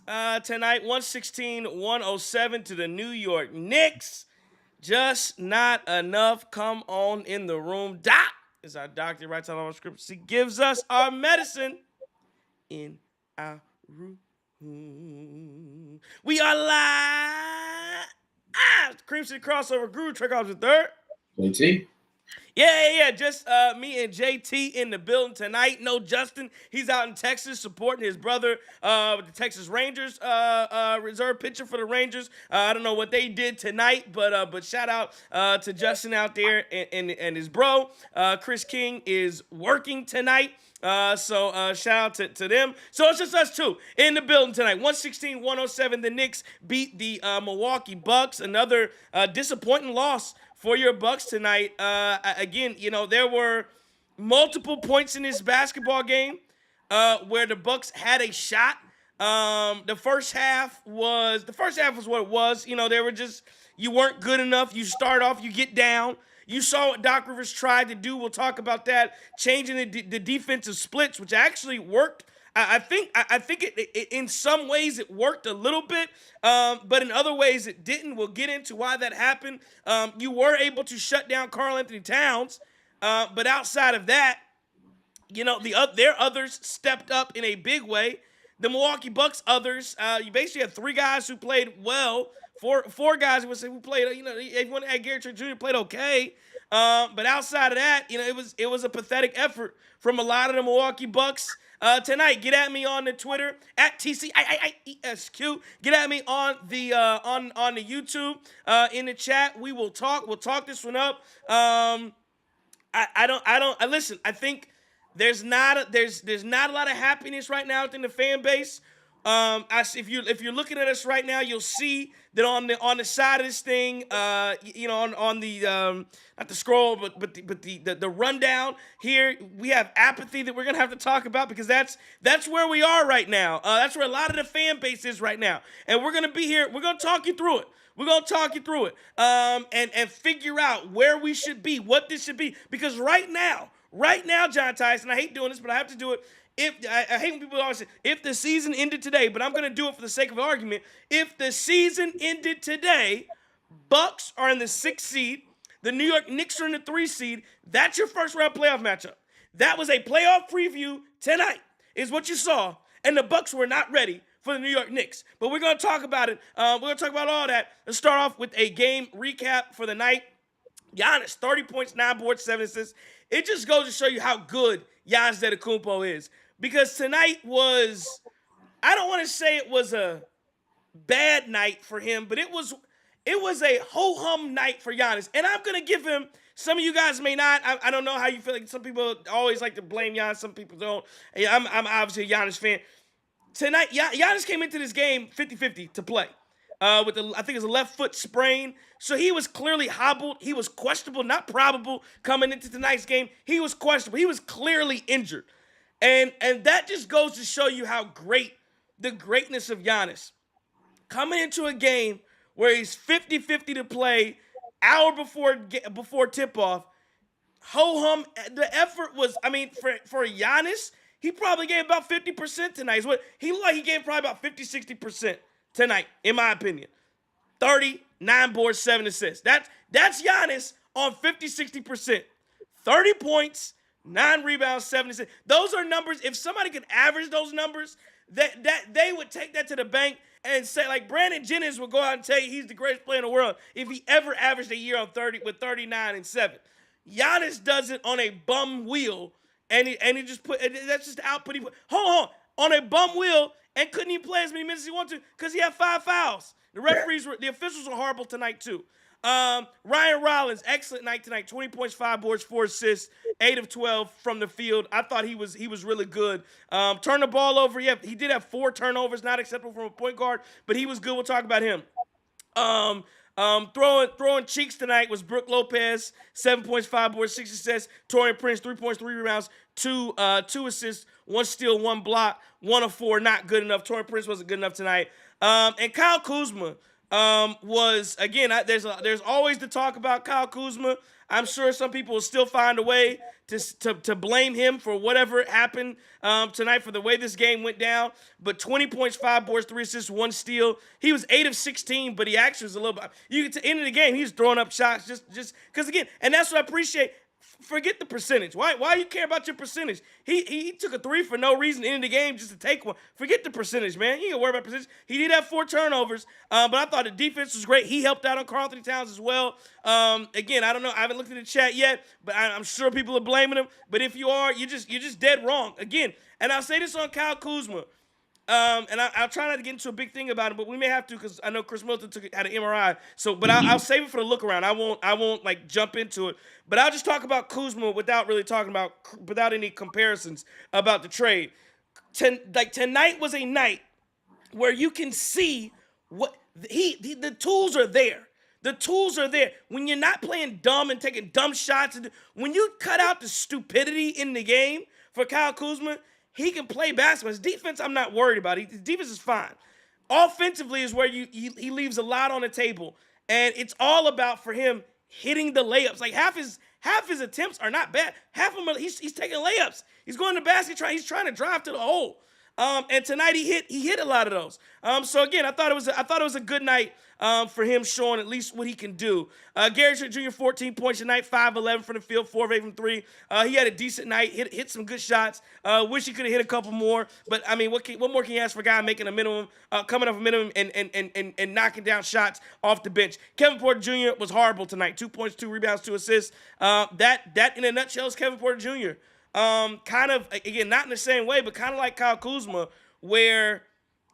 tonight, 116-107 to the New York Knicks. Just not enough. Come on in the room. Doc is our doctor. Writes out our scripts. He gives us our medicine in our room. We are live. Cream City crossover. Guru Trick off the third. JT. Yeah. Just me and JT in the building tonight. No Justin. He's out in Texas supporting his brother with the Texas Rangers reserve pitcher for the Rangers. I don't know what they did tonight, but shout out to Justin out there and his bro. Chris King is working tonight. So shout out to them. So it's just us two in the building tonight. 116-107. The Knicks beat the Milwaukee Bucks. Another disappointing loss for your Bucks tonight. Again, there were multiple points in this basketball game where the Bucks had a shot. The first half was what it was. They were just, you weren't good enough. You start off, you get down. You saw what Doc Rivers tried to do. We'll talk about that. Changing the defensive splits, which actually worked. I think it in some ways it worked a little bit, but in other ways it didn't. We'll get into why that happened. You were able to shut down Karl-Anthony Towns, but outside of that, their others stepped up in a big way. The Milwaukee Bucks others, you basically had three guys who played well. Four guys who played, if one had Gary Trent Jr. played okay. But outside of that, it was a pathetic effort from a lot of the Milwaukee Bucks tonight. Get at me on the Twitter at TCIIESQ. Get at me on the YouTube in the chat. We will talk. We'll talk this one up. Listen. I think there's not a lot of happiness right now within the fan base. If you're looking at us right now, you'll see that on the side of this thing, on the not the scroll, but the rundown here, we have apathy that we're gonna have to talk about because that's where we are right now. That's where a lot of the fan base is right now, and we're gonna be here. We're gonna talk you through it. We're going to talk you through it and figure out where we should be, what this should be. Because right now, John Tyson, I hate doing this, but I have to do it. I hate when people always say, if the season ended today, but I'm going to do it for the sake of argument. If the season ended today, Bucks are in the 6th seed. The New York Knicks are in the 3 seed. That's your first round playoff matchup. That was a playoff preview tonight is what you saw. And the Bucks were not ready for the New York Knicks. But we're going to talk about it. We're going to talk about all that. Let's start off with a game recap for the night. Giannis, 30 points, 9 boards, 7 assists. It just goes to show you how good Giannis Antetokounmpo is. Because tonight was, I don't want to say it was a bad night for him, but it was a ho-hum night for Giannis. And I'm going to give him, some of you guys may not, I don't know how you feel. Like some people always like to blame Giannis, some people don't. I'm obviously a Giannis fan. Tonight, Giannis came into this game 50-50 to play. I think it was a left foot sprain. So he was clearly hobbled. He was questionable, not probable, coming into tonight's game. He was questionable. He was clearly injured. And that just goes to show you how great the greatness of Giannis. Coming into a game where he's 50-50 to play, hour before tip-off, ho-hum, the effort was, for Giannis, he probably gave about 50% tonight. He looked like he gave probably about 50-60% tonight, in my opinion. 30, 9 boards, 7 assists. That's Giannis on 50-60%. 30 points, 9 rebounds, 7 assists. Those are numbers. If somebody could average those numbers, that they would take that to the bank and say, like Brandon Jennings will go out and tell you he's the greatest player in the world if he ever averaged a year on 30 with 39 and 7. Giannis does it on a bum wheel, and he just put that's just the output he put. Hold on a bum wheel and couldn't even play as many minutes as he wanted to because he had 5 fouls. The officials were horrible tonight too. Ryan Rollins, excellent night tonight. 20 points, 5 boards, 4 assists, 8 of 12 from the field. I thought he was really good. Turned the ball over. Yeah, he did have 4 turnovers, not acceptable from a point guard, but he was good. We'll talk about him. Throwing cheeks tonight was Brook Lopez, 7 points, 5 boards, 6 assists. Taurean Prince, 3 points, 3 rebounds, 2 assists, 1 steal, 1 block, 1 of 4, not good enough. Taurean Prince wasn't good enough tonight. And Kyle Kuzma, was again. There's always the talk about Kyle Kuzma. I'm sure some people will still find a way to blame him for whatever happened tonight for the way this game went down. But 20 points, 5 boards, 3 assists, 1 steal. He was 8 of 16, but he actually was a little bit. You get to the end of the game, he's throwing up shots just because again, and that's what I appreciate. Forget the percentage. Why you care about your percentage? He took a 3 for no reason in the game just to take one. Forget the percentage, man. You ain't worry about percentage. He did have 4 turnovers, but I thought the defense was great. He helped out on Karl Anthony Towns as well. Again, I don't know. I haven't looked at the chat yet, but I'm sure people are blaming him. But if you are, you're just dead wrong. Again, and I'll say this on Kyle Kuzma. And I'll try not to get into a big thing about it, but we may have to because I know Chris Middleton had an MRI. So, but I'll save it for the look around. I won't like jump into it. But I'll just talk about Kuzma without really talking about without any comparisons about the trade. Tonight was a night where you can see what the tools are there. The tools are there. When you're not playing dumb and taking dumb shots, when you cut out the stupidity in the game for Kyle Kuzma. He can play basketball. His defense, I'm not worried about. His defense is fine. Offensively is where he leaves a lot on the table, and it's all about for him hitting the layups. Like half his attempts are not bad. Half of them he's taking layups. He's going to the basket. He's trying to drive to the hole. And tonight he hit a lot of those. So again, I thought it was a good night for him showing at least what he can do. Gary Trent Jr. 14 points tonight, 5-11 from the field, 4 of 8 from 3. He had a decent night, hit some good shots. Wish he could have hit a couple more, but I mean, what more can you ask for a guy making a minimum, coming off a minimum and knocking down shots off the bench? Kevin Porter Jr. was horrible tonight, 2 points, 2 rebounds, 2 assists. That in a nutshell is Kevin Porter Jr. Kind of, again, not in the same way, but kind of like Kyle Kuzma, where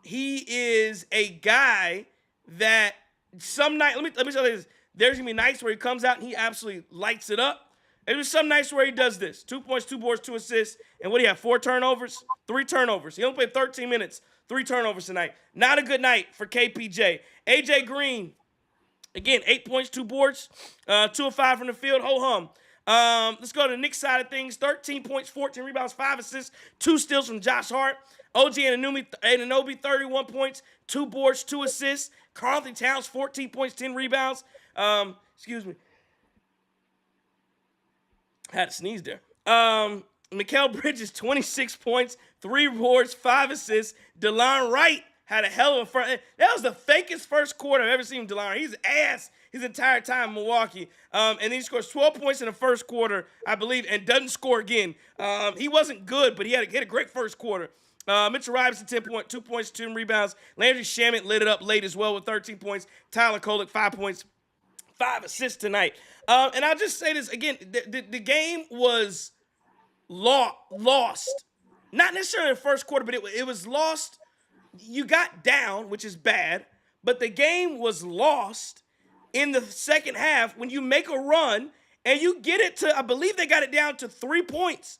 he is a guy that some night, let me tell you this, there's going to be nights where he comes out and he absolutely lights it up. There's some nights where he does this, 2 points, 2 boards, 2 assists, and what do you have, 4 turnovers? 3 turnovers. He only played 13 minutes, 3 turnovers tonight. Not a good night for KPJ. AJ Green, again, 8 points, 2 boards, 2 of 5 from the field, ho-hum. Let's go to the Knicks side of things. 13 points, 14 rebounds, 5 assists, 2 steals from Josh Hart. OG Anunoby, 31 points, 2 boards, 2 assists. Karl Anthony Towns, 14 points, 10 rebounds. Excuse me. I had to sneeze there. Mikal Bridges, 26 points, 3 boards, 5 assists. DeLon Wright had a hell of a front. That was the fakest first quarter I've ever seen from DeLon. He's ass his entire time in Milwaukee. And then he scores 12 points in the first quarter, I believe, and doesn't score again. He wasn't good, but he had a great first quarter. Mitchell Robinson, 2 points, 2 rebounds. Landry Shamet lit it up late as well with 13 points. Tyler Kolek, 5 points, 5 assists tonight. And I'll just say this again. The game was lost. Not necessarily in the first quarter, but it was lost. You got down, which is bad, but the game was lost in the second half when you make a run and you get it to, I believe they got it down to 3 points.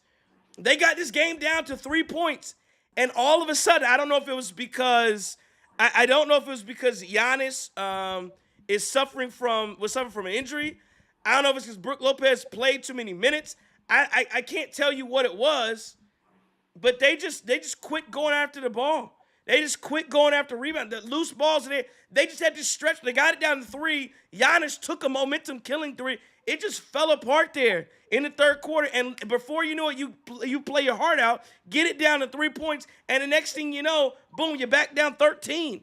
They got this game down to 3 points. And all of a sudden, I don't know if it was because Giannis was suffering from an injury. I don't know if it's because Brook Lopez played too many minutes. I can't tell you what it was, but they just quit going after the ball. They just quit going after rebound. The loose balls, they just had to stretch. They got it down to 3. Giannis took a momentum-killing 3. It just fell apart there in the third quarter. And before you know it, you play your heart out, get it down to 3 points, and the next thing you know, boom, you're back down 13.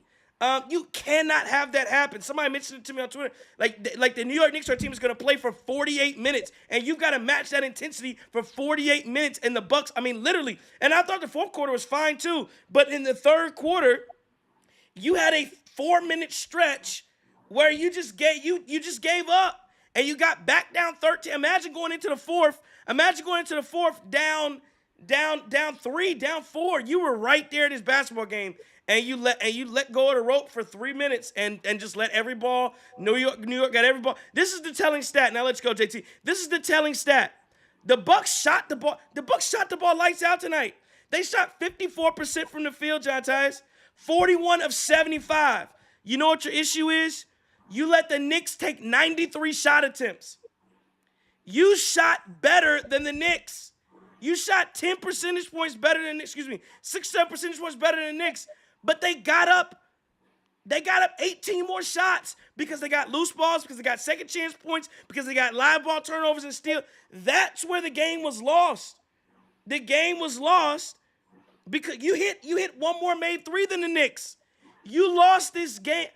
You cannot have that happen. Somebody mentioned it to me on Twitter. Like the New York Knicks, our team is going to play for 48 minutes, and you've got to match that intensity for 48 minutes. And the Bucks, I mean, literally. And I thought the fourth quarter was fine too, but in the third quarter, you had a 4-minute stretch where you just gave up, and you got back down 13. Imagine going into the fourth. Down 3, down 4. You were right there in this basketball game. And you let go of the rope for 3 minutes and just let every ball. New York got every ball. This is the telling stat. Now let's go, JT. This is the telling stat. The Bucks shot the ball. The Bucks shot the ball lights out tonight. They shot 54% from the field, John Tyus. 41 of 75. You know what your issue is? You let the Knicks take 93 shot attempts. You shot better than the Knicks. You shot 10 percentage points better than, 6, 7 percentage points better than the Knicks. But they got up They got up 18 more shots because they got loose balls, because they got second chance points, because they got live ball turnovers and steal. That's where the game was lost. The game was lost because you hit one more made three than the Knicks. You lost this game.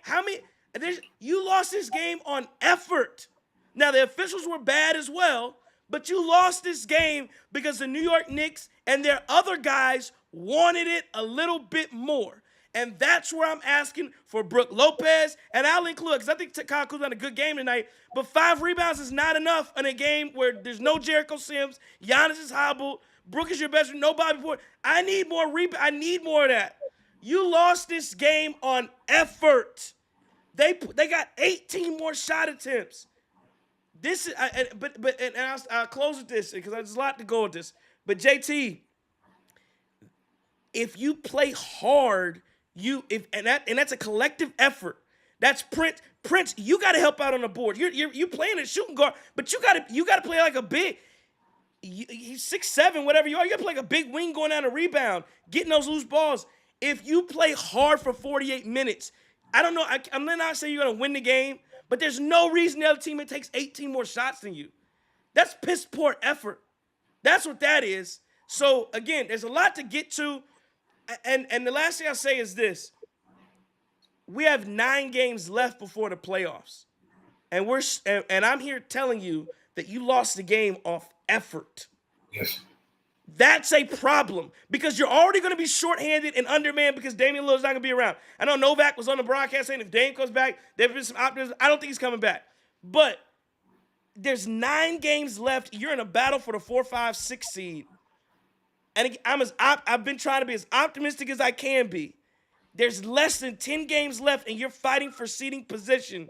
You lost this game on effort. Now, the officials were bad as well, but you lost this game because the New York Knicks and their other guys wanted it a little bit more. And that's where I'm asking for Brook Lopez, and I'll include, because I think Kyle Kuzma had a good game tonight, but 5 rebounds is not enough in a game where there's no Jericho Sims, Giannis is hobbled, Brook is your best friend, no Bobby Portis. I need more rebound. I need more of that. You lost this game on effort. They got 18 more shot attempts. This is, I'll close with this because there's a lot to go with this. But JT, if you play hard, that's a collective effort. That's Prince. Prince, you got to help out on the board. You're playing a shooting guard, but you got to play like a big. He's 6'7", whatever you are. You got to play like a big wing going down a rebound, getting those loose balls. If you play hard for 48 minutes, I don't know. I'm not saying you're going to win the game, but there's no reason the other team takes 18 more shots than you. That's piss poor effort. That's what that is. So, again, there's a lot to get to. And the last thing I'll say is this. We have 9 games left before the playoffs. And I'm here telling you that you lost the game off effort. Yes. That's a problem because you're already going to be shorthanded and undermanned because Damian Lillard's not going to be around. I know Novak was on the broadcast saying if Dame comes back, there's been some optimism. I don't think he's coming back. But there's 9 games left. You're in a battle for the 4, 5, 6 seed. And I've been trying to be as optimistic as I can be. There's less than 10 games left, and you're fighting for seeding position,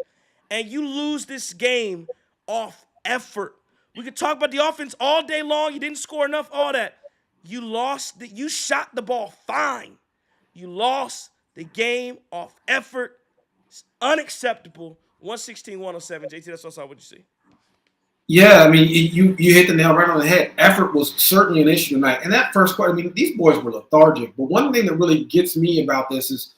and you lose this game off effort. We could talk about the offense all day long. You didn't score enough, all that. You shot the ball fine. You lost the game off effort. It's unacceptable. 116-107. JT, that's also what you see. Yeah, I mean, you hit the nail right on the head. Effort was certainly an issue tonight. And that first quarter, I mean, these boys were lethargic. But one thing that really gets me about this is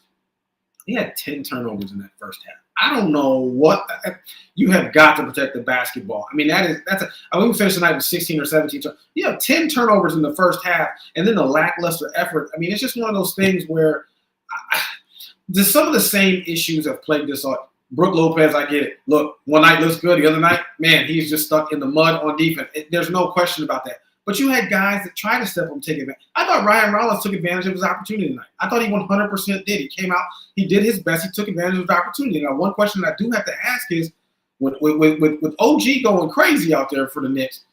he had 10 turnovers in that first half. I don't know what – you have got to protect the basketball. I mean, I mean, we finished the night with 16 or 17 turnovers. You have 10 turnovers in the first half, and then the lackluster effort. I mean, it's just one of those things where some of the same issues have plagued us all. Brook Lopez, I get it. Look, one night looks good. The other night, man, he's just stuck in the mud on defense. There's no question about that. But you had guys that tried to step up and take advantage. I thought Ryan Rollins took advantage of his opportunity tonight. I thought he 100% did. He came out, he did his best. He took advantage of his opportunity. Now, one question that I do have to ask is, with OG going crazy out there for the Knicks,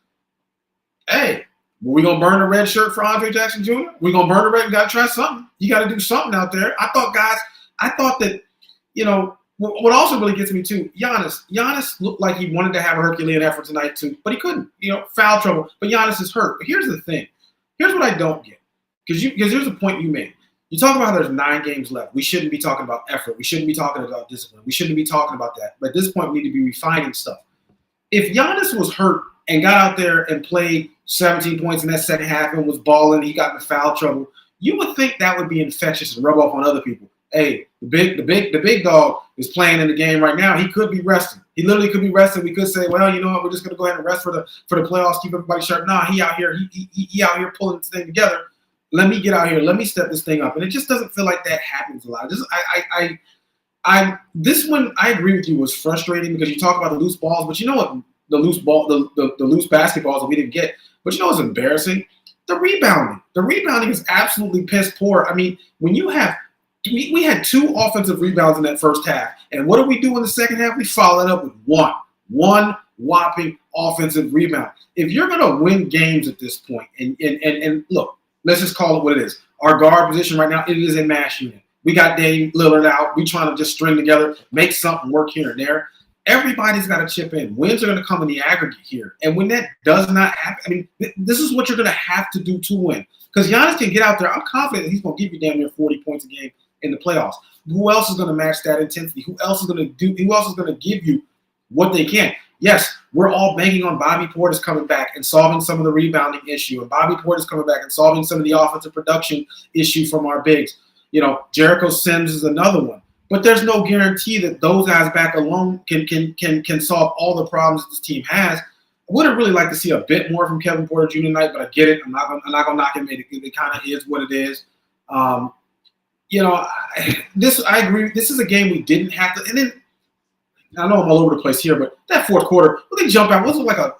hey, were we going to burn the red shirt for Andre Jackson Jr.? We're going to burn the red. We got to try something. You got to do something out there. I thought that, you know, what also really gets me too, Giannis looked like he wanted to have a Herculean effort tonight too, but he couldn't. You know, foul trouble. But Giannis is hurt. But here's the thing. Here's what I don't get. Because here's the point you made. You talk about how there's 9 games left. We shouldn't be talking about effort. We shouldn't be talking about discipline. We shouldn't be talking about that. But at this point, we need to be refining stuff. If Giannis was hurt and got out there and played 17 points in that second half and was balling, he got in foul trouble, you would think that would be infectious and rub off on other people. Hey, the big dog is playing in the game right now. He could be resting. He literally could be resting. We could say, well, you know what? We're just going to go ahead and rest for the playoffs. Keep everybody sharp. Nah, he out here. He out here pulling this thing together. Let me get out here. Let me step this thing up. And it just doesn't feel like that happens a lot. This one, I agree with you, was frustrating because you talk about the loose balls, but you know what? The loose basketballs that we didn't get. But you know what's embarrassing? The rebounding. The rebounding is absolutely piss poor. I mean, when you have we had 2 offensive rebounds in that first half. And what do we do in the second half? We follow it up with one whopping offensive rebound. If you're going to win games at this point, and look, let's just call it what it is. Our guard position right now, it is a mash unit. We got Dame Lillard out. We trying to just string together, make something work here and there. Everybody's got to chip in. Wins are going to come in the aggregate here. And when that does not happen, I mean, this is what you're going to have to do to win. Because Giannis can get out there. I'm confident that he's going to give you damn near 40 points a game in the playoffs. Who else is going to match that intensity? Who else is going to give you what they can? Yes, we're all banking on Bobby Portis coming back and solving some of the rebounding issue, and Bobby Portis coming back and solving some of the offensive production issue from our bigs. You know, Jericho Sims is another one. But there's no guarantee that those guys back alone can solve all the problems that this team has. I would have really liked to see a bit more from Kevin Porter Jr. tonight, but I get it. I'm not gonna knock him. It kind of is what it is. I agree. This is a game we didn't have to. And then I know I'm all over the place here, but that fourth quarter, when they jump out, was it like a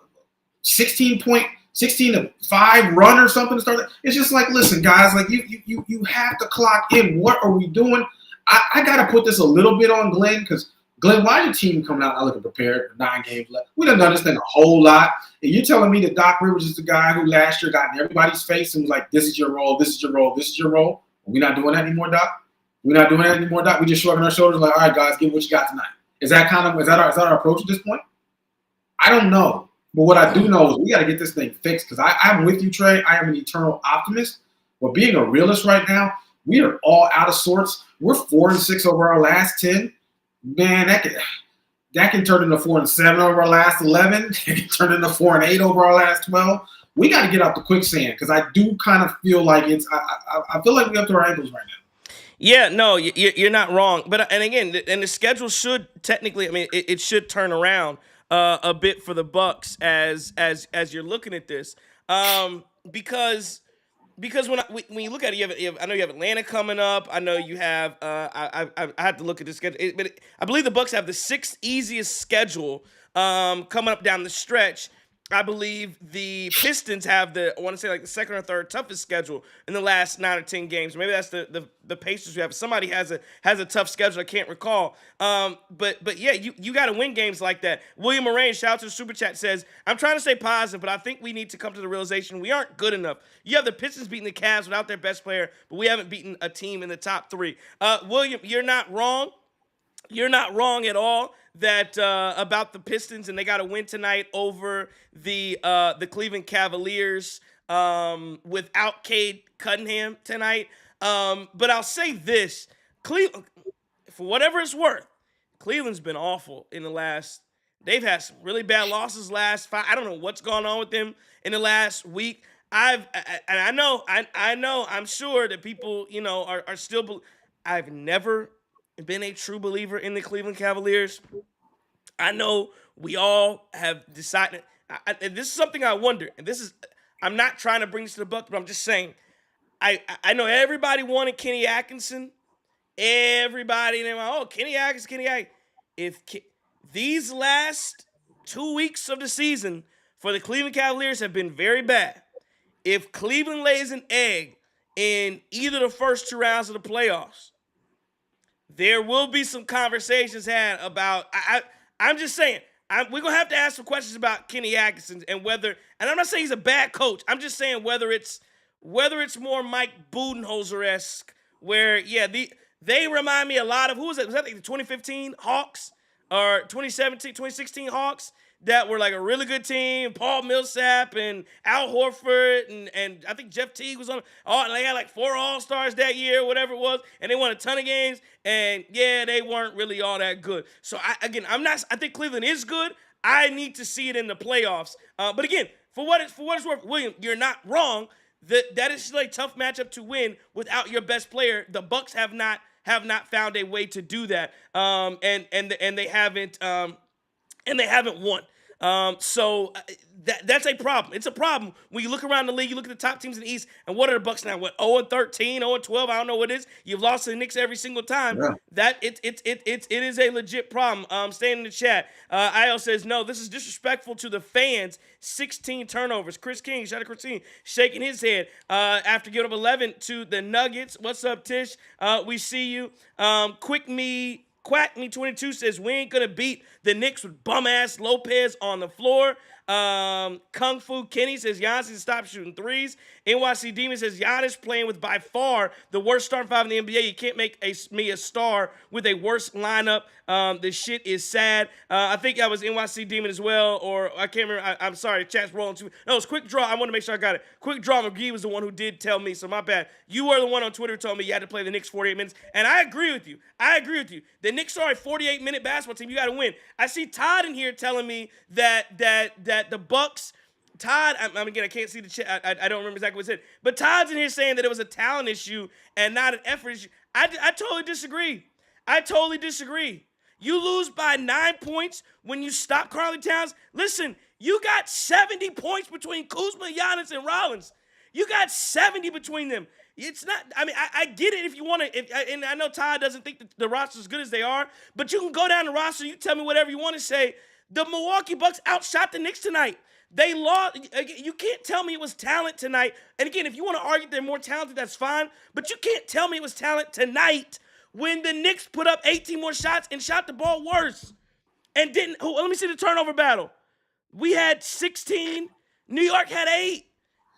16-5 run or something to start? It's just like, listen, guys, like you have to clock in. What are we doing? I got to put this a little bit on Glenn, because Glenn, why is your team coming out not looking prepared for 9 games left? We done this thing a whole lot. And you're telling me that Doc Rivers is the guy who last year got in everybody's face and was like, this is your role, this is your role, this is your role. We're not doing that anymore, Doc? We're not doing that anymore, Doc? We just shrugging our shoulders like, all right, guys, give what you got tonight. Is that our approach at this point? I don't know. But what I do know is we got to get this thing fixed, because I'm with you, Trey. I am an eternal optimist. But being a realist right now, we are all out of sorts. We're 4-6 over our last 10. Man, that can turn into 4-7 over our last 11. It can turn into 4-8 over our last 12. We got to get out the quicksand, because I do kind of feel like I feel like we're up to our ankles right now. Yeah, no, you're not wrong. But and again, the schedule should technically, I mean, it should turn around a bit for the Bucks as you're looking at this, because when you look at it, I know you have Atlanta coming up. I know you have I have to look at the schedule, but I believe the Bucks have the 6th easiest schedule coming up down the stretch. I believe the Pistons have I want to say like the 2nd or 3rd toughest schedule in the last 9 or 10 games. Maybe that's the Pacers who have. Somebody has a tough schedule. I can't recall. But yeah, you got to win games like that. William Moraine, shout out to the Super Chat, says, I'm trying to stay positive, but I think we need to come to the realization we aren't good enough. You have the Pistons beating the Cavs without their best player, but we haven't beaten a team in the top 3. William, you're not wrong. You're not wrong at all that about the Pistons, and they got to win tonight over the Cleveland Cavaliers without Cade Cunningham tonight. But I'll say this: Cleveland, for whatever it's worth, Cleveland's been awful in the last. They've had some really bad losses last 5. I don't know what's going on with them in the last week. I'm sure that people are still. I've never been a true believer in the Cleveland Cavaliers. I know we all have decided. And this is something I wonder. And I'm not trying to bring this to the Bucks, but I'm just saying. I know everybody wanted Kenny Atkinson. Everybody, they're like, oh, Kenny Atkinson. These last 2 weeks of the season for the Cleveland Cavaliers have been very bad. If Cleveland lays an egg in either the first 2 rounds of the playoffs, there will be some conversations had about. I'm just saying. We're gonna have to ask some questions about Kenny Atkinson and whether. And I'm not saying he's a bad coach. I'm just saying whether it's more Mike Budenholzer-esque, where they remind me a lot of, who was it? Was that like the 2015 Hawks or 2016 Hawks? That were like a really good team. Paul Millsap and Al Horford and I think Jeff Teague was on. They had like 4 All-Stars that year, whatever it was, and they won a ton of games. And yeah, they weren't really all that good. So I think Cleveland is good. I need to see it in the playoffs. But again, for what it's worth, William, you're not wrong. That is still a tough matchup to win without your best player. The Bucks have not found a way to do that. And they haven't. And they haven't won. So that's a problem. It's a problem when you look around the league. You look at the top teams in the East, and what are the Bucks now? What, 0-13, 0-12? I don't know what it is. You've lost to the Knicks every single time. Yeah. That it is a legit problem. Staying in the chat. IL says no. This is disrespectful to the fans. 16 turnovers. Chris King, shout out to Chris King, shaking his head after giving up 11 to the Nuggets. What's up, Tish? We see you. Quack Me 22 says we ain't gonna beat the Knicks with bum ass Lopez on the floor. Kung Fu Kenny says Giannis needs to stop shooting threes. NYC Demon says Giannis playing with by far the worst starting 5 in the NBA. You can't make me a star with a worse lineup. This shit is sad. I think that was NYC Demon as well, or I can't remember. I'm sorry, chat's rolling too. No, it's Quick Draw. I want to make sure I got it. Quick Draw McGee was the one who did tell me, so my bad. You were the one on Twitter who told me you had to play the Knicks 48 minutes, and I agree with you. The Knicks are a 48-minute basketball team. You got to win. I see Todd in here telling me that the Bucks. Todd, again, I can't see the chat. I don't remember exactly what he said. But Todd's in here saying that it was a talent issue and not an effort issue. I totally disagree. I totally disagree. You lose by 9 points when you stop Karl Towns. Listen, you got 70 points between Kuzma, Giannis, and Rollins. You got 70 between them. It's not. I mean, I get it if you want to. And I know Todd doesn't think the roster's as good as they are, but you can go down the roster. You tell me whatever you want to say. The Milwaukee Bucks outshot the Knicks tonight. They lost. You can't tell me it was talent tonight. And again, if you want to argue they're more talented, that's fine. But you can't tell me it was talent tonight when the Knicks put up 18 more shots and shot the ball worse. And didn't. Let me see the turnover battle. We had 16. New York had 8.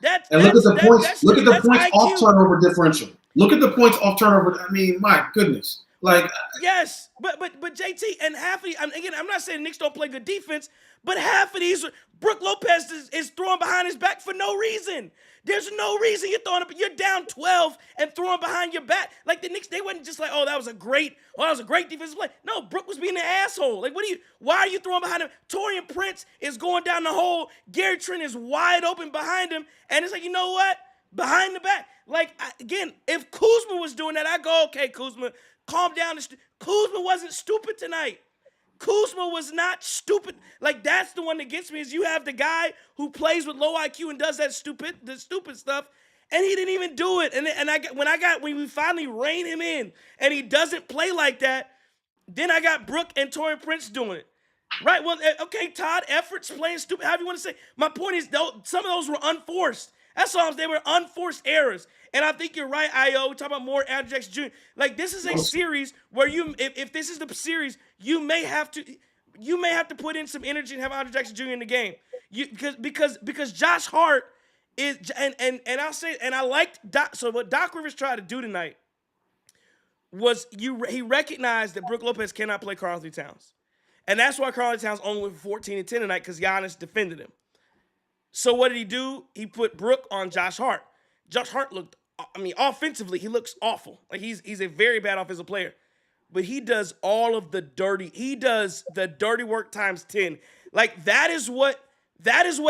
Look at the points. Look at the points IQ. off turnover differential. Look at the points off turnover. I mean, my goodness. Like, yes, but JT, and half of again, I'm not saying Knicks don't play good defense, but half of these, Brook Lopez is throwing behind his back for no reason. There's no reason you're down 12 and throwing behind your back. Like the Knicks, they wasn't just like, that was a great defensive play. No, Brook was being an asshole. Like, why are you throwing behind him? Torian Prince is going down the hole. Gary Trent is wide open behind him, and it's like, you know what? Behind the back. Like, again, if Kuzma was doing that, I go, okay, Kuzma, calm down. Kuzma wasn't stupid tonight. Kuzma was not stupid. Like, that's the one that gets me, is you have the guy who plays with low IQ and does the stupid stuff, and he didn't even do it. When we finally rein him in and he doesn't play like that, then I got Brook and Torian Prince doing it. Right? Well, okay, Todd, efforts playing stupid, however you want to say. My point is, some of those were unforced. That's all. They were unforced errors. And I think you're right, Io. We're talking about more Andrew Jackson Jr. Like, this is a series where if this is the series, you may have to put in some energy and have Andrew Jackson Jr. in the game. Because Josh Hart is, and I'll say, and I liked Doc. So what Doc Rivers tried to do tonight was he recognized that Brook Lopez cannot play Karl Towns. And that's why Karl Towns only went for 14 and 10 tonight, because Giannis defended him. So what did he do? He put Brook on Josh Hart. Josh Hart looked, offensively, he looks awful. Like, he's a very bad offensive player. But he does all of the dirty. He does the dirty work times 10. Like, that is what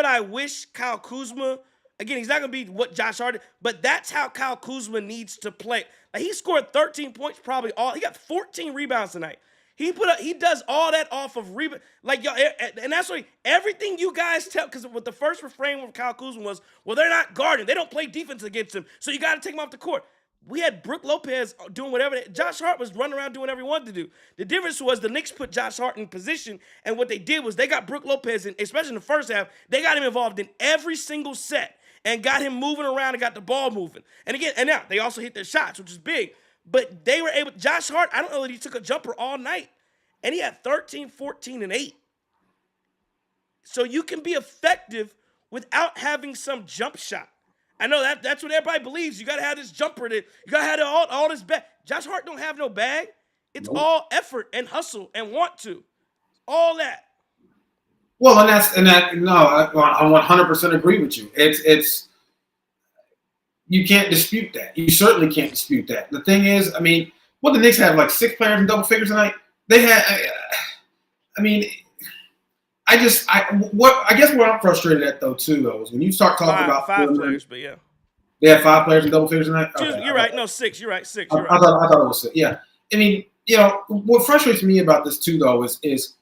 I wish Kyle Kuzma, again, he's not going to be what Josh Hart did, but that's how Kyle Kuzma needs to play. Like, he scored 13 points, he got 14 rebounds tonight. He does all that off of rebound. Like, y'all, and that's why everything you guys tell, because what the first refrain with Kyle Kuzma was, well, they're not guarding. They don't play defense against him, so you got to take him off the court. We had Brook Lopez doing whatever. Josh Hart was running around doing whatever he wanted to do. The difference was the Knicks put Josh Hart in position, and what they did was they got Brook Lopez, especially in the first half, they got him involved in every single set and got him moving around and got the ball moving. And again, and now they also hit their shots, which is big. But they were able, Josh Hart, I don't know that he took a jumper all night. And he had 13, 14, and 8. So you can be effective without having some jump shot. I know that's what everybody believes. You got to have this jumper. You got to have all this bag. Josh Hart don't have no bag. It's all effort and hustle and want to. All that. Well, I 100% agree with you. It's you can't dispute that. You certainly can't dispute that. The thing is, what the Knicks have, like 6 players in double figures tonight? They had, I guess where I'm frustrated at is when you start talking about 5 players, but yeah. They had 5 players in double figures tonight? Okay, you're right. No, 6. You're right. 6. I thought it was 6. Yeah. What frustrates me about this too, though, is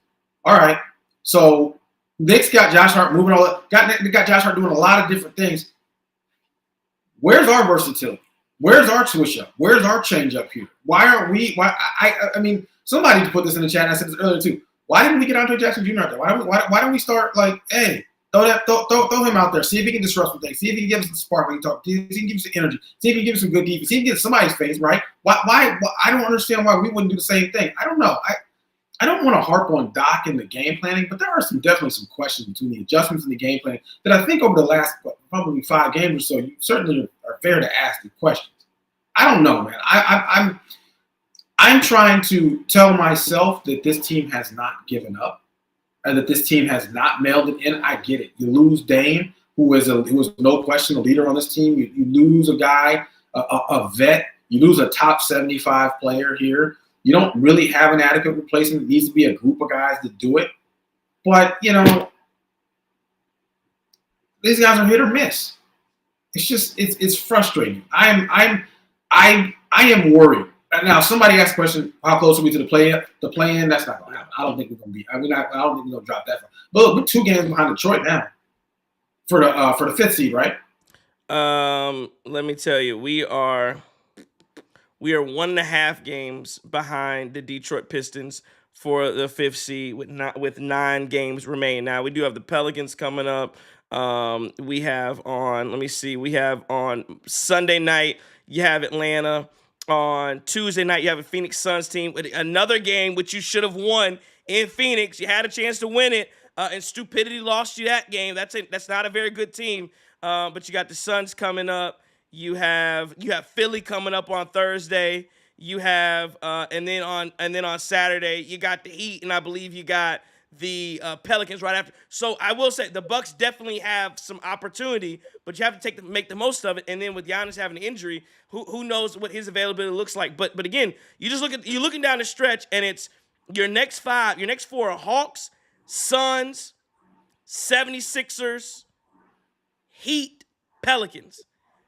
all right, so Knicks got Josh Hart moving got Josh Hart doing a lot of different things. Where's our versatility? Where's our switch up? Where's our change up here? Why aren't we? Somebody put this in the chat. And I said this earlier too. Why didn't we get Andre Jackson Jr. out there? Why don't we start like, hey, throw him out there. See if he can disrupt some things. See if he can give us some spark when he talks. See if he can give us some energy. See if he can give us some good defense. See if he can get somebody's face right. Why? I don't understand why we wouldn't do the same thing. I don't know. I don't want to harp on Doc and the game planning, but there are definitely some questions between the adjustments in the game plan that I think over the last probably 5 games or so, you certainly are fair to ask the questions. I don't know, man. I'm trying to tell myself that this team has not given up and that this team has not mailed it in. I get it. You lose Dame, who was no question a leader on this team. You lose a guy, a vet. You lose a top 75 player here. You don't really have an adequate replacement. It needs to be a group of guys to do it. But, these guys are hit or miss. It's just it's frustrating. I am worried. Now, somebody asked a question: how close are we to the play? The play-in? That's not going to happen. I don't think we're going to be. I don't think we're going to drop that far. But look, we're 2 games behind Detroit now for the 5th seed, right? Let me tell you, we are 1.5 games behind the Detroit Pistons for the 5th seed with 9 games remaining. Now we do have the Pelicans coming up. We have on. Let me see. We have on Sunday night. You have Atlanta. On Tuesday night, you have a Phoenix Suns team with another game which you should have won in Phoenix. You had a chance to win it, and stupidity lost you that game. That's not a very good team. But you got the Suns coming up. You have Philly coming up on Thursday. You have and then on Saturday you got the Heat, and I believe you got the Pelicans right after. So I will say the Bucks definitely have some opportunity, but you have to make the most of it. And then with Giannis having an injury, who knows what his availability looks like. But again, you're looking down the stretch, and it's your next 4 are Hawks, Suns, 76ers, Heat, Pelicans.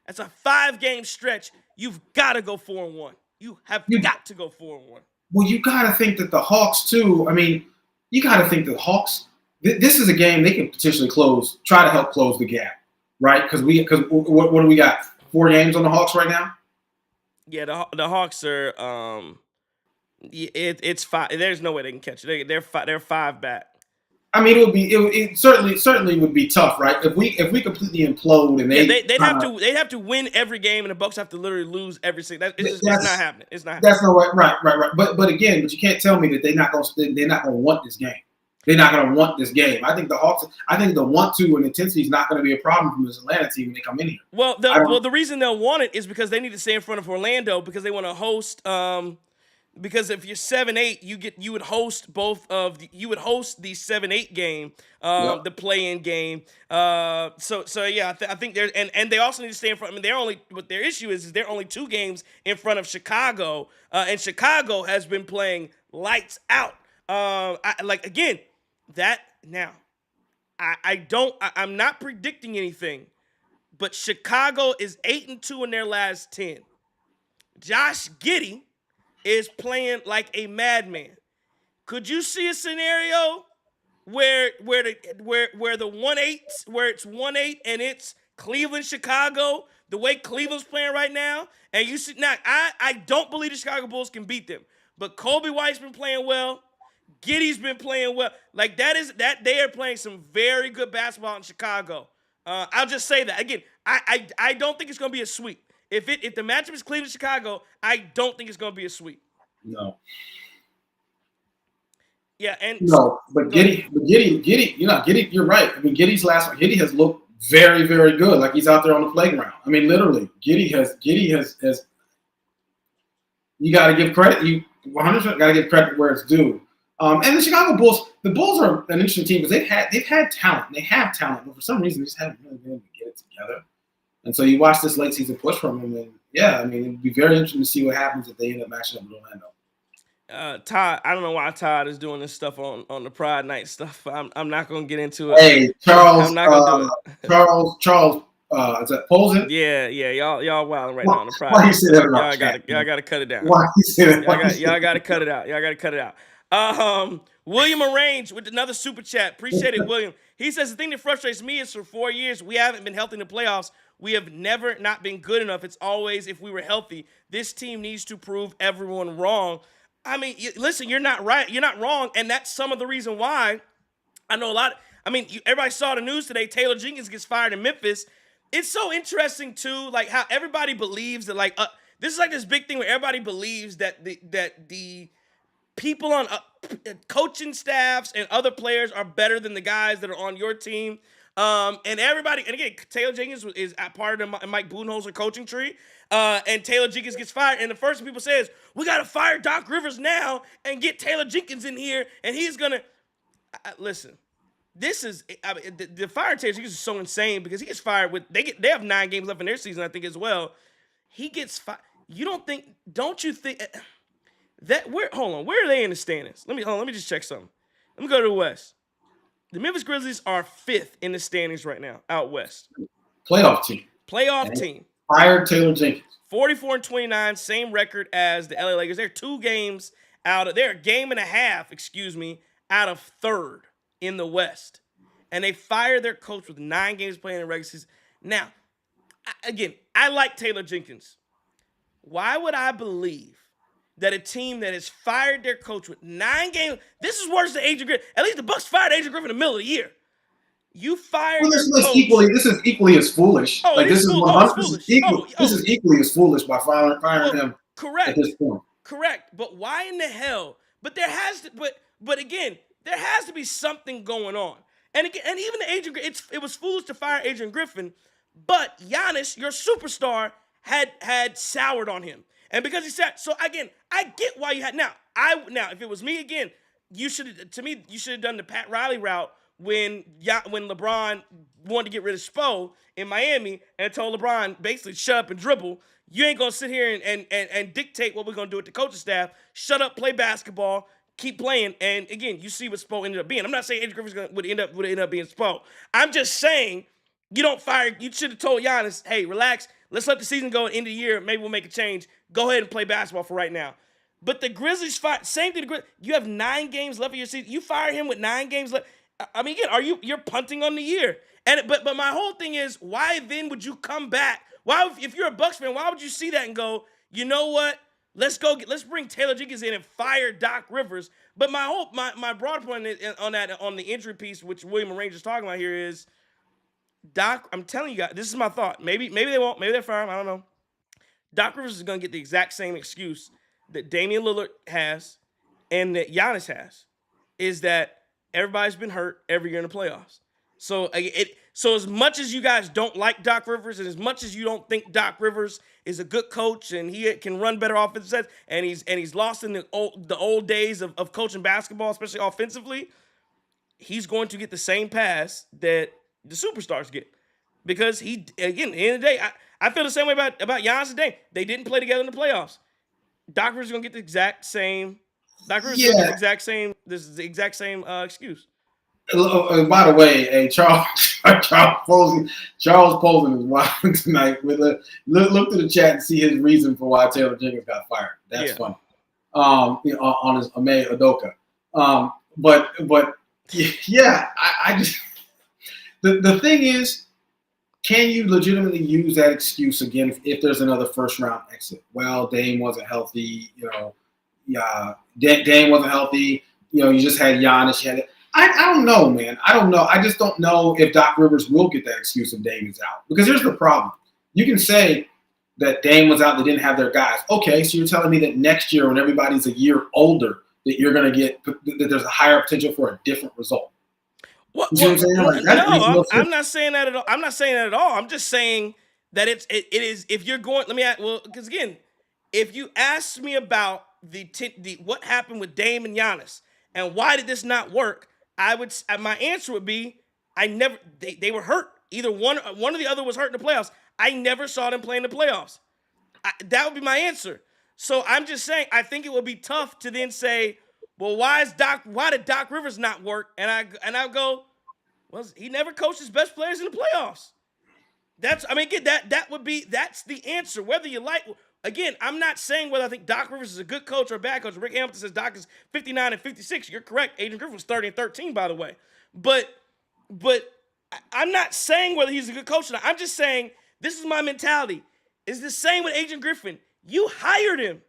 That's a 5-game stretch. You've got to go 4-1. You have got to go 4-1. Well, you got to think that the Hawks too. I mean, you got to think that the Hawks. This is a game they can potentially try to help close the gap, right? Because what do we got? 4 games on the Hawks right now. Yeah, the Hawks are. It's 5. There's no way they can catch it. They're 5 back. I mean, it certainly would be tough, right? If we completely implode and they'd have to win every game, and the Bucks have to literally lose every single. It's not happening. It's not happening. That's not right. But again, you can't tell me that they're not going to want this game. They're not going to want this game. I think the Hawks. I think the want to and intensity is not going to be a problem from this Atlanta team when they come in here. Well, the reason they'll want it is because they need to stay in front of Orlando because they want to host. Because if you're 7-8, you would host the 7-8 game, the play-in game. So yeah, I think they're and they also need to stay in front. I mean, what their issue is they're only 2 games in front of Chicago, and Chicago has been playing lights out. I'm not predicting anything, but Chicago is 8-2 in their last 10. Josh Giddey is playing like a madman. Could you see a scenario where the 1-8, where it's 1-8 and it's Cleveland, Chicago, the way Cleveland's playing right now, and you see now I don't believe the Chicago Bulls can beat them, but Kobe White's been playing well, Giddey's been playing well. Like that they are playing some very good basketball in Chicago. I'll just say that again. I don't think it's going to be a sweep. If the matchup is Cleveland Chicago, I don't think it's going to be a sweep. No. Yeah, and no, but Giddey, Giddey, you're right. I mean, Giddey has looked very, very good. Like he's out there on the playground. I mean, literally, Giddey has. You got to give credit. You 100% got to give credit where it's due. And the Chicago Bulls, the Bulls are an interesting team because they've had talent. They have talent, but for some reason, they just haven't really been able to get it together. And so you watch this late season push from him, and yeah, I mean, it'd be very interesting to see what happens if they end up matching up with Orlando. Todd, I don't know why Todd is doing this stuff on the Pride Night stuff. I'm not gonna get into it. Hey, Charles, I'm not gonna do it. Charles, is that Polson? Yeah, y'all wilding right now on the Pride. Why you say that? Y'all gotta cut it down. Why you say that? Y'all gotta cut it out. Y'all gotta cut it out. William Arrange with another super chat. Appreciate it, William. He says the thing that frustrates me is for 4 years we haven't been healthy in the playoffs. We have never not been good enough. It's always if we were healthy. This team needs to prove everyone wrong. I mean, listen, you're not right. You're not wrong, and that's some of the reason why I know a lot. Everybody saw the news today. Taylor Jenkins gets fired in Memphis. It's so interesting too, like how everybody believes that this is like this big thing where everybody believes that the people on coaching staffs and other players are better than the guys that are on your team. And everybody, and again, Taylor Jenkins is part of the Mike Budenholzer coaching tree. And Taylor Jenkins gets fired. And the first thing people say is, we got to fire Doc Rivers now and get Taylor Jenkins in here. And he's going to listen. This is the fire Taylor Jenkins is so insane because he gets fired with they have 9 games left in their season, I think, as well. He gets fired. Don't you think that where are they in the standings? Let me just check something. Let me go to the West. The Memphis Grizzlies are 5th in the standings right now, out west. Playoff team. Fired Taylor Jenkins. 44-29, same record as the LA Lakers. They're they're a game and a half, out of third in the West. And they fired their coach with 9 games playing in the regular season. Now, I like Taylor Jenkins. Why would I believe that a team that has fired their coach with 9 games, this is worse than Adrian Griffin. At least the Bucks fired Adrian Griffin in the middle of the year. You fired this your coach. This is equally as foolish. Oh, like this is foolish. This is equally as foolish by firing him. Correct. At this point. Correct. But why in the hell? But there has to. But again, there has to be something going on. And again, and even the Adrian, it was foolish to fire Adrian Griffin, but Giannis, your superstar, had soured on him, and because he said so. Again, I get why you had now. If it was me again, you should have done the Pat Riley route when LeBron wanted to get rid of Spo in Miami and told LeBron basically shut up and dribble. You ain't gonna sit here and dictate what we're gonna do with the coaching staff. Shut up, play basketball, keep playing. And again, you see what Spo ended up being. I'm not saying Adrian Griffin would end up being Spo. I'm just saying you don't fire. You should have told Giannis, hey, relax. Let's let the season go at the end of the year. Maybe we'll make a change. Go ahead and play basketball for right now. But the Grizzlies same thing. You have 9 games left of your season. You fire him with 9 games left. I mean, again, you're punting on the year. But my whole thing is, why then would you come back? Why, if you're a Bucks fan, why would you see that and go, you know what? Let's bring Taylor Jenkins in and fire Doc Rivers. But my broad point on the injury piece, which William and Ranger's talking about here, is Doc. I'm telling you guys, this is my thought. Maybe they won't. Maybe they're fine. I don't know. Doc Rivers is going to get the exact same excuse that Damian Lillard has and that Giannis has, is that everybody's been hurt every year in the playoffs. So as much as you guys don't like Doc Rivers, and as much as you don't think Doc Rivers is a good coach and he can run better offensive sets, and he's lost in the old days of coaching basketball, especially offensively, he's going to get the same pass that the superstars get. Because at the end of the day, I feel the same way about Giannis and Dame. They didn't play together in the playoffs. Doc Rivers is going to get the exact same. Doc Rivers is going to get the exact same. This is the exact same excuse. By the way, Charles Posey is watching tonight. Look to the chat and see his reason for why Taylor Jenkins got fired. That's funny. On his Ame Udoka. But yeah, I just the thing is, can you legitimately use that excuse again if there's another first round exit? Well, Dame wasn't healthy. Dame wasn't healthy. You just had Giannis. You had it. I don't know, man. I don't know. I just don't know if Doc Rivers will get that excuse if Dame is out. Because here's the problem. You can say that Dame was out, they didn't have their guys. Okay, so you're telling me that next year when everybody's a year older that you're going to get – that there's a higher potential for a different result. I'm not saying that at all. I'm not saying that at all. I'm just saying that it is – if you're going – because again, if you ask me about the what happened with Dame and Giannis and why did this not work – my answer would be they were hurt. Either one or the other was hurt in the playoffs. I never saw them play in the playoffs. That would be my answer. So I'm just saying, I think it would be tough to then say, well, why did Doc Rivers not work? And I go, well, he never coached his best players in the playoffs. That's the answer. Whether you like, again, I'm not saying whether I think Doc Rivers is a good coach or a bad coach. Rick Hamilton says Doc is 59 and 56. You're correct. Adrian Griffin was 30 and 13, by the way. But I'm not saying whether he's a good coach or not. I'm just saying this is my mentality. It's the same with Adrian Griffin. You hired him.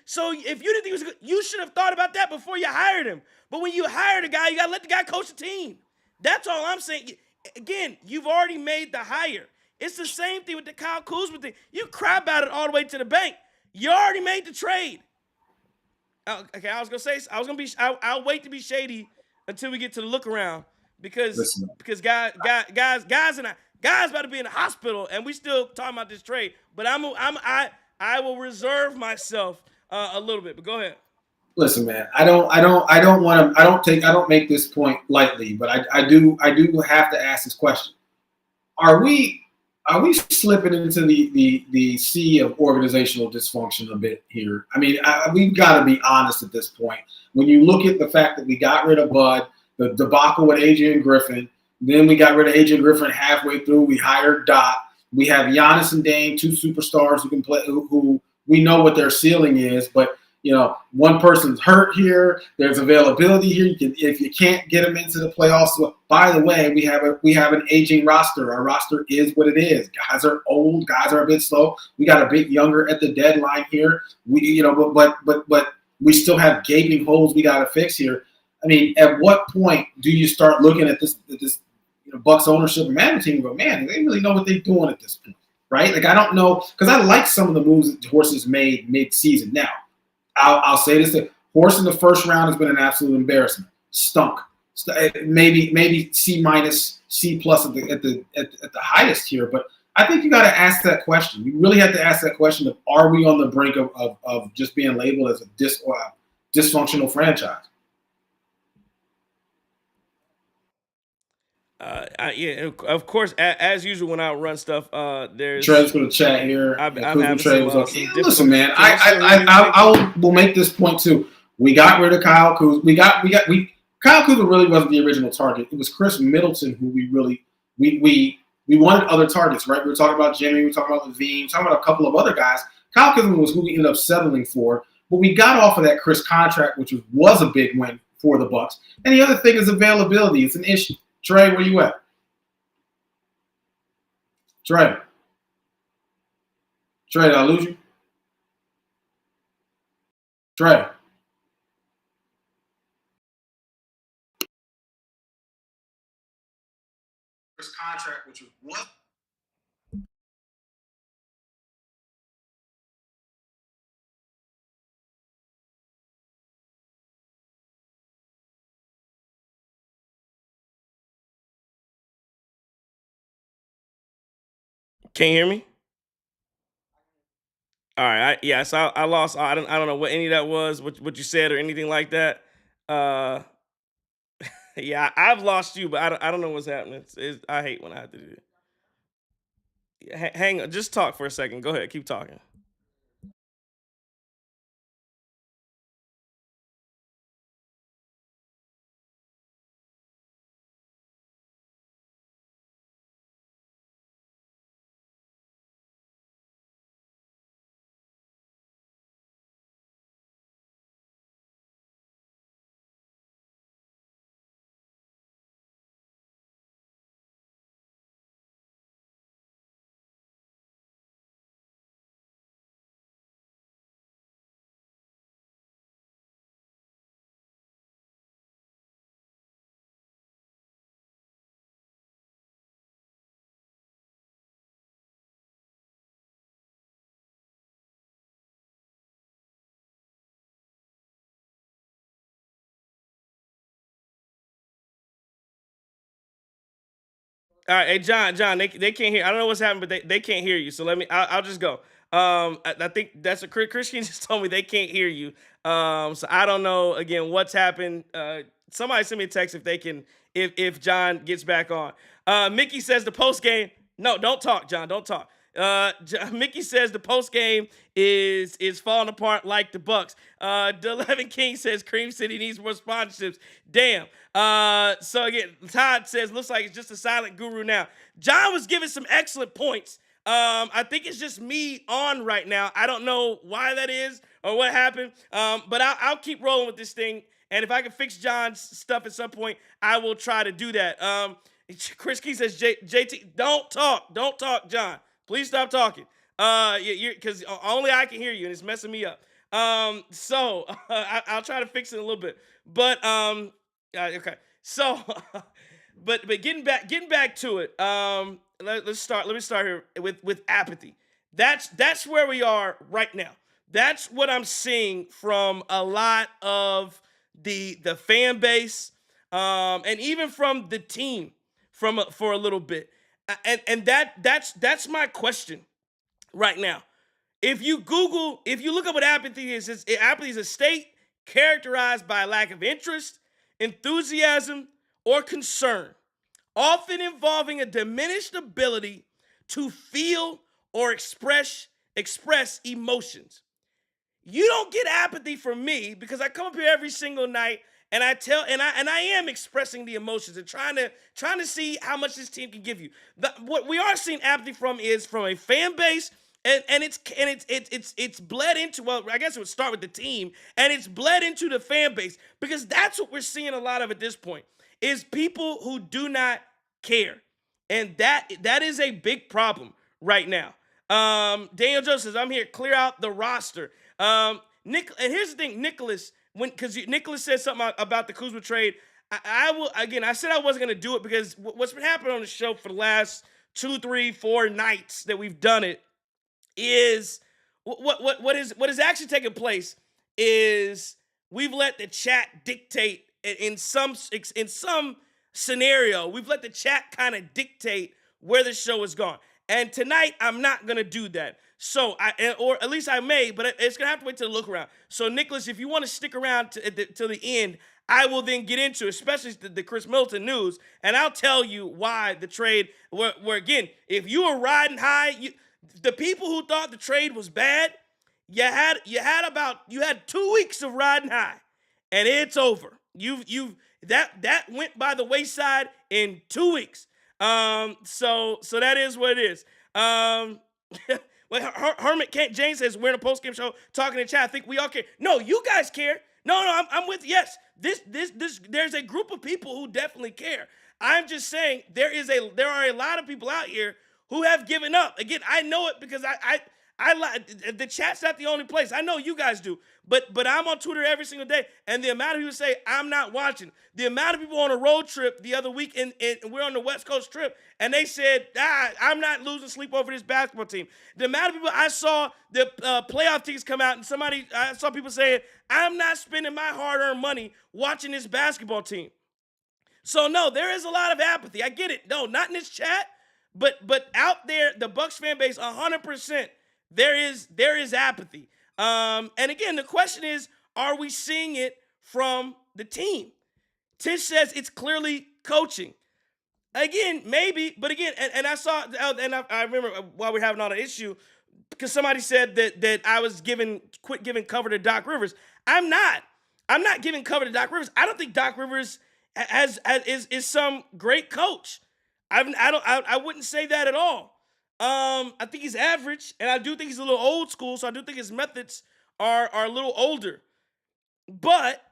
So if you didn't think he was good, you should have thought about that before you hired him. But when you hired a guy, you got to let the guy coach the team. That's all I'm saying. Again, you've already made the hire. It's the same thing with the Kyle Kuzma thing. You cry about it all the way to the bank. You already made the trade. Okay, I'll wait to be shady until we get to the look around because guys about to be in the hospital and we still talking about this trade. But I will reserve myself a little bit. But go ahead. Listen, man, I don't make this point lightly, but I do have to ask this question. Are we slipping into the sea of organizational dysfunction a bit here? I mean, we've got to be honest at this point. When you look at the fact that we got rid of Bud, the debacle with Adrian Griffin, then we got rid of Adrian Griffin halfway through, we hired Doc, We have Giannis and Dame, two superstars who can play, who we know what their ceiling is, but one person's hurt here. There's availability here. If you can't get them into the playoffs. So, by the way, we have an aging roster. Our roster is what it is. Guys are old. Guys are a bit slow. We got a bit younger at the deadline here. But we still have gaping holes we got to fix here. I mean, at what point do you start looking at this Bucks ownership and management team and go, man, they really know what they're doing at this point, right? Like, I don't know, because I like some of the moves that Horses made mid-season. Now, I'll say this: that Horse in the first round has been an absolute embarrassment. Stunk. Maybe C minus, C plus at the highest here. But I think you got to ask that question. You really have to ask that question of, are we on the brink of just being labeled as a dysfunctional franchise? Yeah, of course. As usual, when I run stuff, there's Trey's going to chat here. I'm having Trey was some listen, man. I will make this point too. We got rid of Kyle Kuzma. Kyle Kuzma really wasn't the original target. It was Chris Middleton who we wanted other targets, right? We were talking about Jimmy. We were talking about Levine. We were talking about a couple of other guys. Kyle Kuzma was who we ended up settling for. But we got off of that Chris contract, which was a big win for the Bucks. And the other thing is availability. It's an issue. Trey, where you at? Trey, did I lose you? Trey. Chris contract, which was what? Can't hear me? All right. So I lost. I don't know what any of that was. What you said or anything like that. Uh, yeah, I've lost you, but I don't know what's happening. I hate when I have to do it. Hang on. Just talk for a second. Go ahead. Keep talking. All right, hey John, they can't hear. I don't know what's happening, but they can't hear you. So I'll just go. I think that's a Christian just told me they can't hear you. So I don't know again what's happened. Somebody send me a text if they can, if John gets back on. Mickey says the post game. No, don't talk, John. Don't talk. Mickey says the post game is falling apart like the Bucks. The King says Cream City needs more sponsorships. Damn. So again, Todd says looks like it's just a silent guru now. John was giving some excellent points. I think it's just me on right now. I don't know why that is or what happened. But I'll keep rolling with this thing. And if I can fix John's stuff at some point, I will try to do that. Chris Key says, JT, don't talk, John. Please stop talking. Because only I can hear you, and it's messing me up. So I'll try to fix it a little bit. But okay. So, but getting back to it. Let me start here with apathy. That's where we are right now. That's what I'm seeing from a lot of the fan base, and even from the team for a little bit. And that's my question right now. If you look up what apathy is, apathy is a state characterized by a lack of interest, enthusiasm, or concern, often involving a diminished ability to feel or express emotions. You don't get apathy from me because I come up here every single night and I am expressing the emotions and trying to see how much this team can give you. What we are seeing apathy from is from a fan base. And it's bled into, well, I guess it would start with the team, and it's bled into the fan base, because that's what we're seeing a lot of at this point, is people who do not care. And that is a big problem right now. Daniel Joe says, I'm here, clear out the roster. And here's the thing, Nicholas, because Nicholas said something about the Kuzma trade. I said I wasn't going to do it because what's been happening on the show for the last 2, 3, 4 nights that we've done it is what is actually taking place is we've let the chat dictate in some scenario. We've let the chat kind of dictate where the show is gone. And tonight I'm not gonna do that. So or at least I may, but it's gonna have to wait till the look around. So Nicholas, if you want to stick around till the end, I will then get into, especially the Chris Middleton news, and I'll tell you why the trade. Where again, if you were riding high, the people who thought the trade was bad, you had 2 weeks of riding high, and it's over. That went by the wayside in 2 weeks. So that is what it is. Hermit James says we're in a post game show talking in chat. I think we all care. No, you guys care. No, I'm with yes. There's a group of people who definitely care. I'm just saying there are a lot of people out here who have given up. Again, I know it because the chat's not the only place. I know you guys do, but I'm on Twitter every single day, and the amount of people say I'm not watching. The amount of people on a road trip the other week, and we're on the West Coast trip, and they said, I'm not losing sleep over this basketball team. The amount of people I saw the playoff tickets come out, and I saw people saying, I'm not spending my hard-earned money watching this basketball team. So no, there is a lot of apathy. I get it. No, not in this chat. But out there, the Bucks fan base, 100%, there is apathy. And again, the question is, are we seeing it from the team? Tish says it's clearly coaching. Again, maybe, but again, and I saw, and I remember while we're having all the issue, because somebody said that I was quit giving cover to Doc Rivers. I'm not giving cover to Doc Rivers. I don't think Doc Rivers is some great coach. I wouldn't say that at all. I think he's average, and I do think he's a little old school, so I do think his methods are a little older. But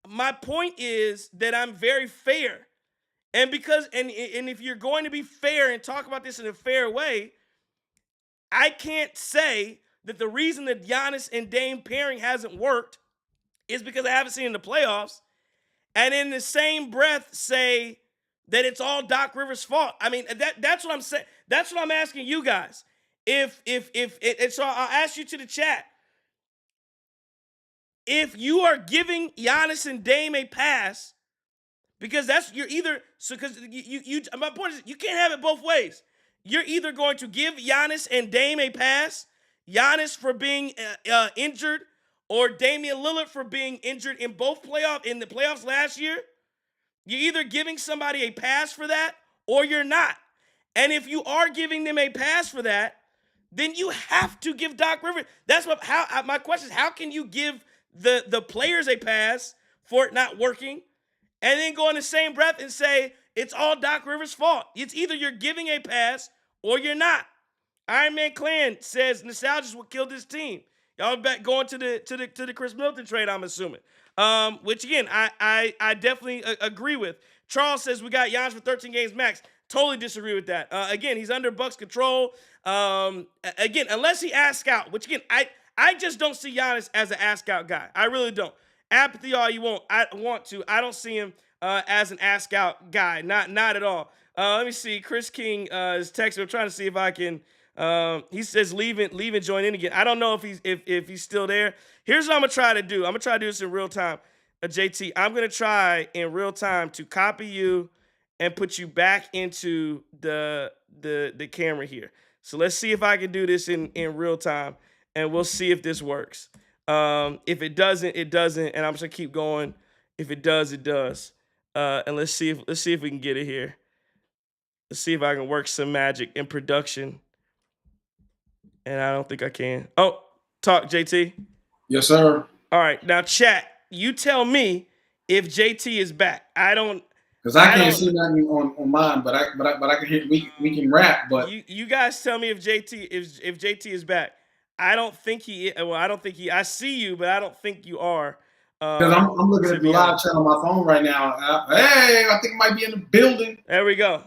my point is that I'm very fair. And if you're going to be fair and talk about this in a fair way, I can't say that the reason that Giannis and Dame pairing hasn't worked is because I haven't seen it in the playoffs, and in the same breath say that it's all Doc Rivers' fault. I mean, that's what I'm saying. That's what I'm asking you guys. And so I'll ask you to the chat. If you are giving Giannis and Dame a pass, because my point is you can't have it both ways. You're either going to give Giannis and Dame a pass, Giannis for being injured, or Damian Lillard for being injured in the playoffs last year. You're either giving somebody a pass for that, or you're not. And if you are giving them a pass for that, then you have to give Doc Rivers. My question is, how can you give the players a pass for it not working, and then go in the same breath and say it's all Doc Rivers' fault? It's either you're giving a pass or you're not. Iron Man Clan says nostalgia's what killed this team. Y'all back going to the Chris Middleton trade, I'm assuming. Which again, I definitely agree with. Charles says we got Giannis for 13 games max. Totally disagree with that. Again, he's under Bucks control. Again, unless he asks out, which again, I just don't see Giannis as an ask out guy. I really don't. Apathy all you want. I don't see him as an ask out guy. Not at all. Let me see. Chris King is texting. I'm trying to see if I can. He says leave and join in again. I don't know if he's still there. Here's what I'm gonna try to do. I'm gonna try to do this in real time. JT, I'm gonna try in real time to copy you and put you back into the camera here. So let's see if I can do this in real time, and we'll see if this works. If it doesn't, it doesn't, and I'm just gonna keep going. If it does, it does. And let's see if we can get it here. Let's see if I can work some magic in production. And I don't think I can. Oh, talk, JT. Yes, sir. All right, now chat. You tell me if JT is back. Because I can't see nothing on mine, but I can hear we can rap, but you guys tell me if JT is back. I don't think he. Well, I don't think he. I see you, but I don't think you are. because I'm looking To at the be live honest, chat on my phone right now. Hey, I think it might be in the building. there we go.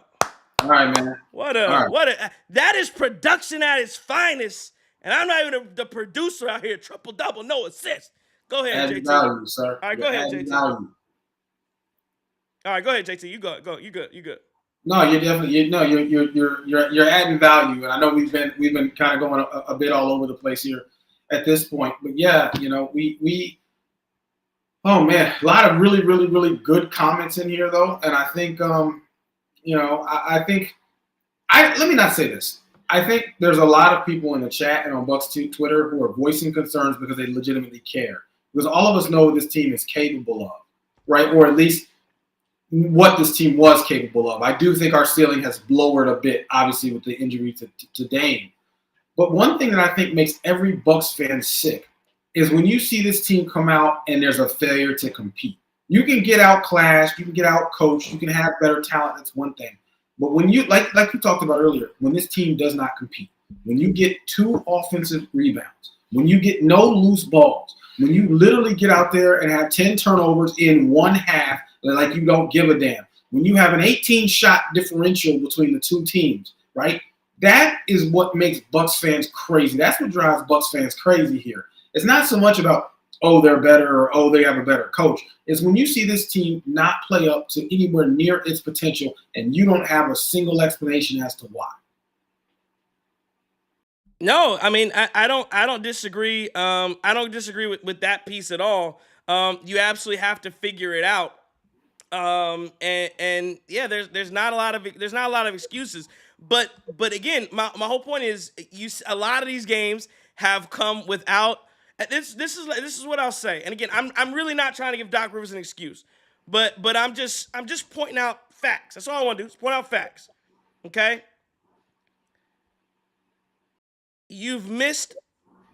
All right, man. What All right. a that is production at its finest. And I'm not even the producer out here. Triple double, no assist. Go ahead, Adding JT. value, sir. All right, You're go ahead, adding JT. value. All right, go ahead, JT. You go. You good. You good. No, you're definitely you're adding value, and I know we've been kind of going a bit all over the place here at this point, but yeah, we oh man, a lot of really good comments in here though, and I think I think let me not say this. I think there's a lot of people in the chat and on Bucks Twitter who are voicing concerns because they legitimately care, because all of us know what this team is capable of, right? Or at least what this team was capable of. I do think our ceiling has lowered a bit, obviously, with the injury to Dame. But one thing that I think makes every Bucks fan sick is when you see this team come out and there's a failure to compete. You can get outclassed, you can get outcoached, you can have better talent. That's one thing. But when you like we talked about earlier, when this team does not compete, when you get 2 offensive rebounds, when you get no loose balls, when you literally get out there and have 10 turnovers in one half, like you don't give a damn. When you have an 18-shot differential between the two teams, right? That is what makes Bucks fans crazy. That's what drives Bucks fans crazy here. It's not so much about, oh, they're better or, oh, they have a better coach. It's when you see this team not play up to anywhere near its potential and you don't have a single explanation as to why. No, I mean I don't disagree. I don't disagree with that piece at all. You absolutely have to figure it out. And yeah, there's not a lot of excuses. But again, my whole point is a lot of these games have come without this is what I'll say. And again, I'm really not trying to give Doc Rivers an excuse. But I'm just pointing out facts. That's all I want to do, is point out facts. Okay? You've missed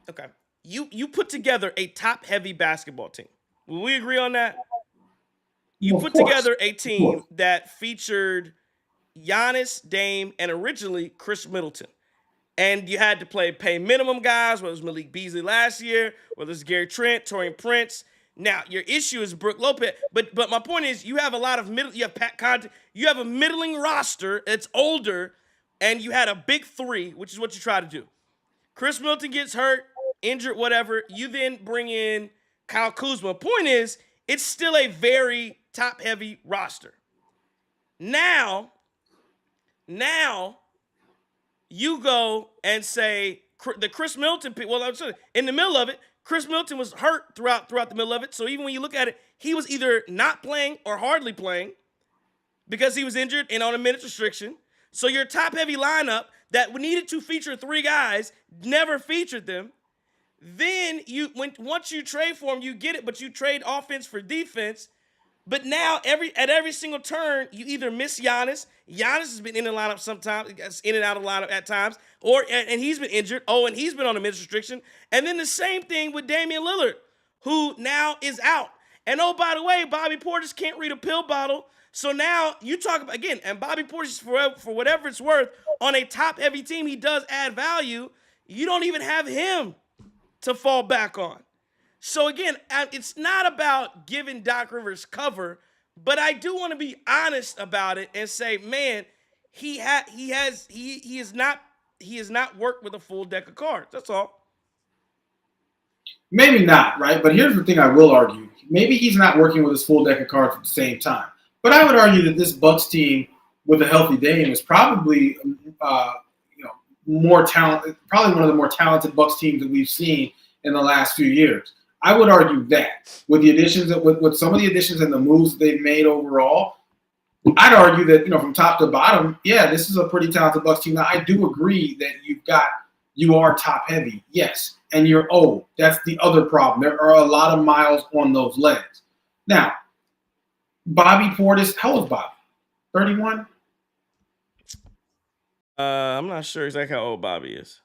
okay. You put together a top heavy basketball team. Will we agree on that? You put together a team that featured Giannis, Dame, and originally Chris Middleton. And you had to pay minimum guys, whether it was Malik Beasley last year, whether it's Gary Trent, Taurean Prince. Now, your issue is Brook Lopez. But my point is, you have a lot of you have Pat Connaughton, you have a middling roster that's older, and you had a big 3, which is what you try to do. Chris Middleton gets hurt, injured, whatever. You then bring in Kyle Kuzma. Point is, it's still a very top-heavy roster. Now, you go and say the Chris Middleton pick. Well, in the middle of it, Chris Middleton was hurt throughout the middle of it. So even when you look at it, he was either not playing or hardly playing because he was injured and on a minutes restriction. So your top-heavy lineup that needed to feature 3 guys never featured them. Then once you trade for him, you get it, but you trade offense for defense. But now at every single turn, you either miss Giannis. Giannis has been in the lineup sometimes, in and out of the lineup at times, and he's been injured. Oh, and he's been on a minutes restriction. And then the same thing with Damian Lillard, who now is out. And oh, by the way, Bobby Portis can't read a pill bottle. So now you talk about, again, and Bobby Portis, for whatever it's worth, on a top-heavy team, he does add value. You don't even have him to fall back on. So again, it's not about giving Doc Rivers cover, but I do want to be honest about it and say, man, he has not worked with a full deck of cards. That's all. Maybe not, right? But here's the thing I will argue. Maybe he's not working with his full deck of cards at the same time. But I would argue that this Bucks team with a healthy Dame is probably more talented, probably one of the more talented Bucks teams that we've seen in the last few years. I would argue that with the additions, with some of the additions and the moves they've made overall, I'd argue that from top to bottom, yeah, this is a pretty talented Bucks team. Now, I do agree that you are top heavy, yes, and you're old. That's the other problem. There are a lot of miles on those legs. Now, Bobby Portis, how old is Bobby? 31? I'm not sure exactly how old Bobby is.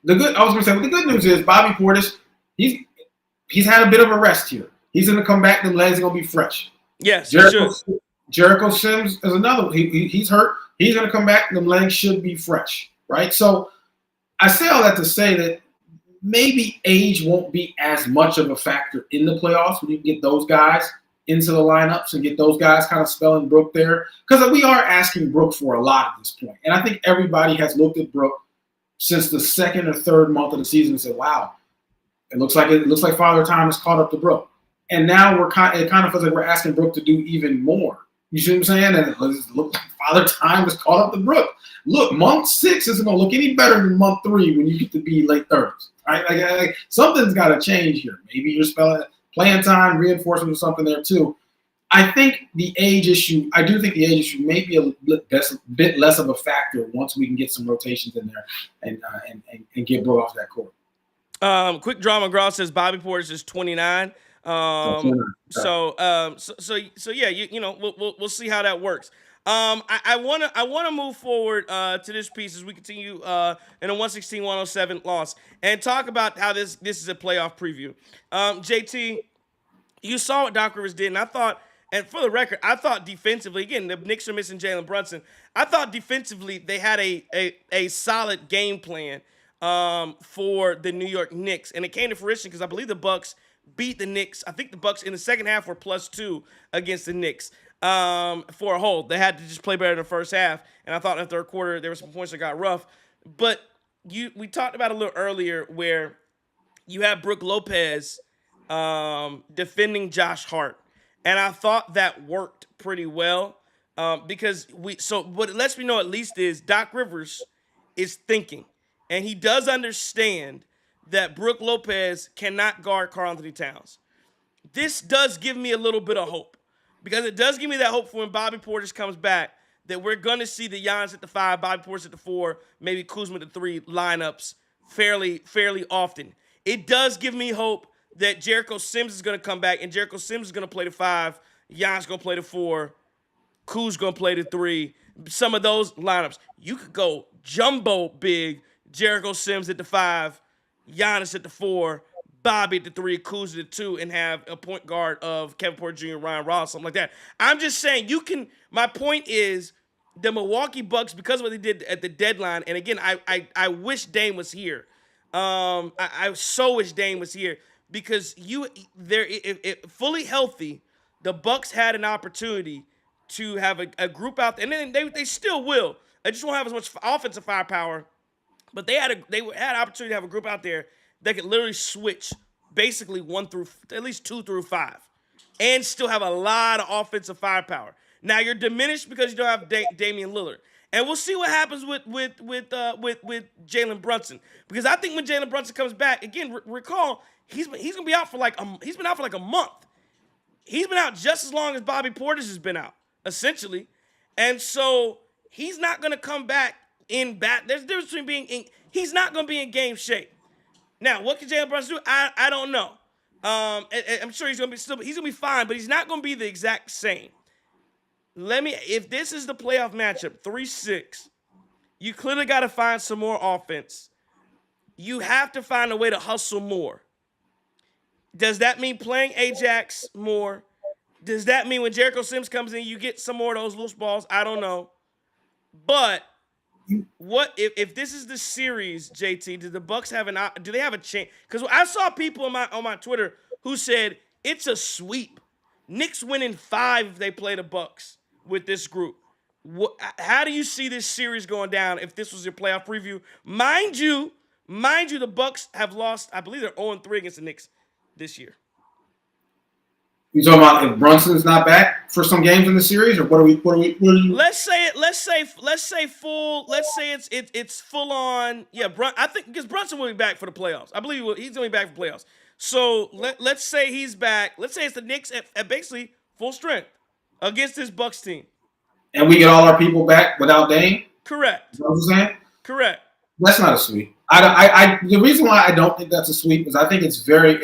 The good news is Bobby Portis, he's had a bit of a rest here. He's going to come back. Them legs are going to be fresh. Yes, Jericho Sims is another one. He's hurt. He's going to come back. Them legs should be fresh, right? So I say all that to say that maybe age won't be as much of a factor in the playoffs when you get those guys into the lineups and get those guys kind of spelling Brook there. Because we are asking Brook for a lot at this point. And I think everybody has looked at Brook since the second or third month of the season and said, wow, it looks like Father Time has caught up to Brook. And now it kind of feels like we're asking Brook to do even more. You see what I'm saying? And it looks like Father Time has caught up to Brook. Look, month 6 isn't going to look any better than month 3 when you get to be late 30s. Right? Like something's got to change here. Maybe you're playing time, reinforcement or something there too. I do think the age issue may be a bit less of a factor once we can get some rotations in there and get Brook off that court. Quick Drama Graw says Bobby Portis is 29. So yeah, we'll see how that works. I wanna move forward to this piece as we continue in a 116-107 loss and talk about how this is a playoff preview. JT, you saw what Doc Rivers did, and I thought, and for the record, I thought defensively, again, the Knicks are missing Jalen Brunson. I thought defensively they had a solid game plan for the New York Knicks, and it came to fruition because I believe the Bucks beat the Knicks. I think the Bucks in the second half were +2 against the Knicks for a hold. They had to just play better in the first half, and I thought in the third quarter there were some points that got rough. But we talked about a little earlier where you have Brook Lopez defending Josh Hart, and I thought that worked pretty well because what it lets me know at least is Doc Rivers is thinking, and he does understand that Brook Lopez cannot guard Karl-Anthony Towns. This does give me a little bit of hope because it does give me that hope for when Bobby Portis comes back that we're going to see the Giannis at the 5, Bobby Portis at the 4, maybe Kuzma at the 3 lineups fairly often. It does give me hope that Jericho Sims is going to come back and Jericho Sims is going to play the 5, Giannis going to play the 4, Kuz going to play the 3. Some of those lineups. You could go jumbo big, Jericho Sims at the 5, Giannis at the 4, Bobby at the 3, Kuz at the 2, and have a point guard of Kevin Porter Jr., Ryan Ross, something like that. I'm just saying my point is the Milwaukee Bucks, because of what they did at the deadline, and again, I wish Dame was here. I so wish Dame was here because if fully healthy, the Bucks had an opportunity to have a group out there, and then they still will. They just won't have as much offensive firepower. But they had an opportunity to have a group out there that could literally switch basically 1 through at least 2 through 5, and still have a lot of offensive firepower. Now you're diminished because you don't have Damian Lillard, and we'll see what happens with Jalen Brunson, because I think when Jalen Brunson comes back again, recall he's gonna be out for he's been out for like a month. He's been out just as long as Bobby Portis has been out essentially, and so he's not gonna come back in bat. There's a difference between being he's not going to be in game shape. Now, what can Jalen Brunson do? I don't know. I'm sure he's going to be fine, but he's not going to be the exact same. If this is the playoff matchup, 3-6, you clearly got to find some more offense. You have to find a way to hustle more. Does that mean playing Ajax more? Does that mean when Jericho Sims comes in, you get some more of those loose balls? I don't know. But what if this is the series, JT? Do the Bucks have do they have a chance? Because I saw people on my Twitter who said it's a sweep. Knicks winning 5 if they play the Bucks with this group. How do you see this series going down if this was your playoff preview? Mind you, the Bucks have lost. I believe they're 0-3 against the Knicks this year. You talking about if Brunson's not back for some games in the series, or what are you? Let's say full. Let's say it's full on. Yeah, I think because Brunson will be back for the playoffs. I believe he's going to be back for playoffs. So let's say he's back. Let's say it's the Knicks at basically full strength against this Bucks team. And we get all our people back without Dame? Correct. You know what I'm saying? Correct. That's not a sweep. The reason why I don't think that's a sweep is I think it's very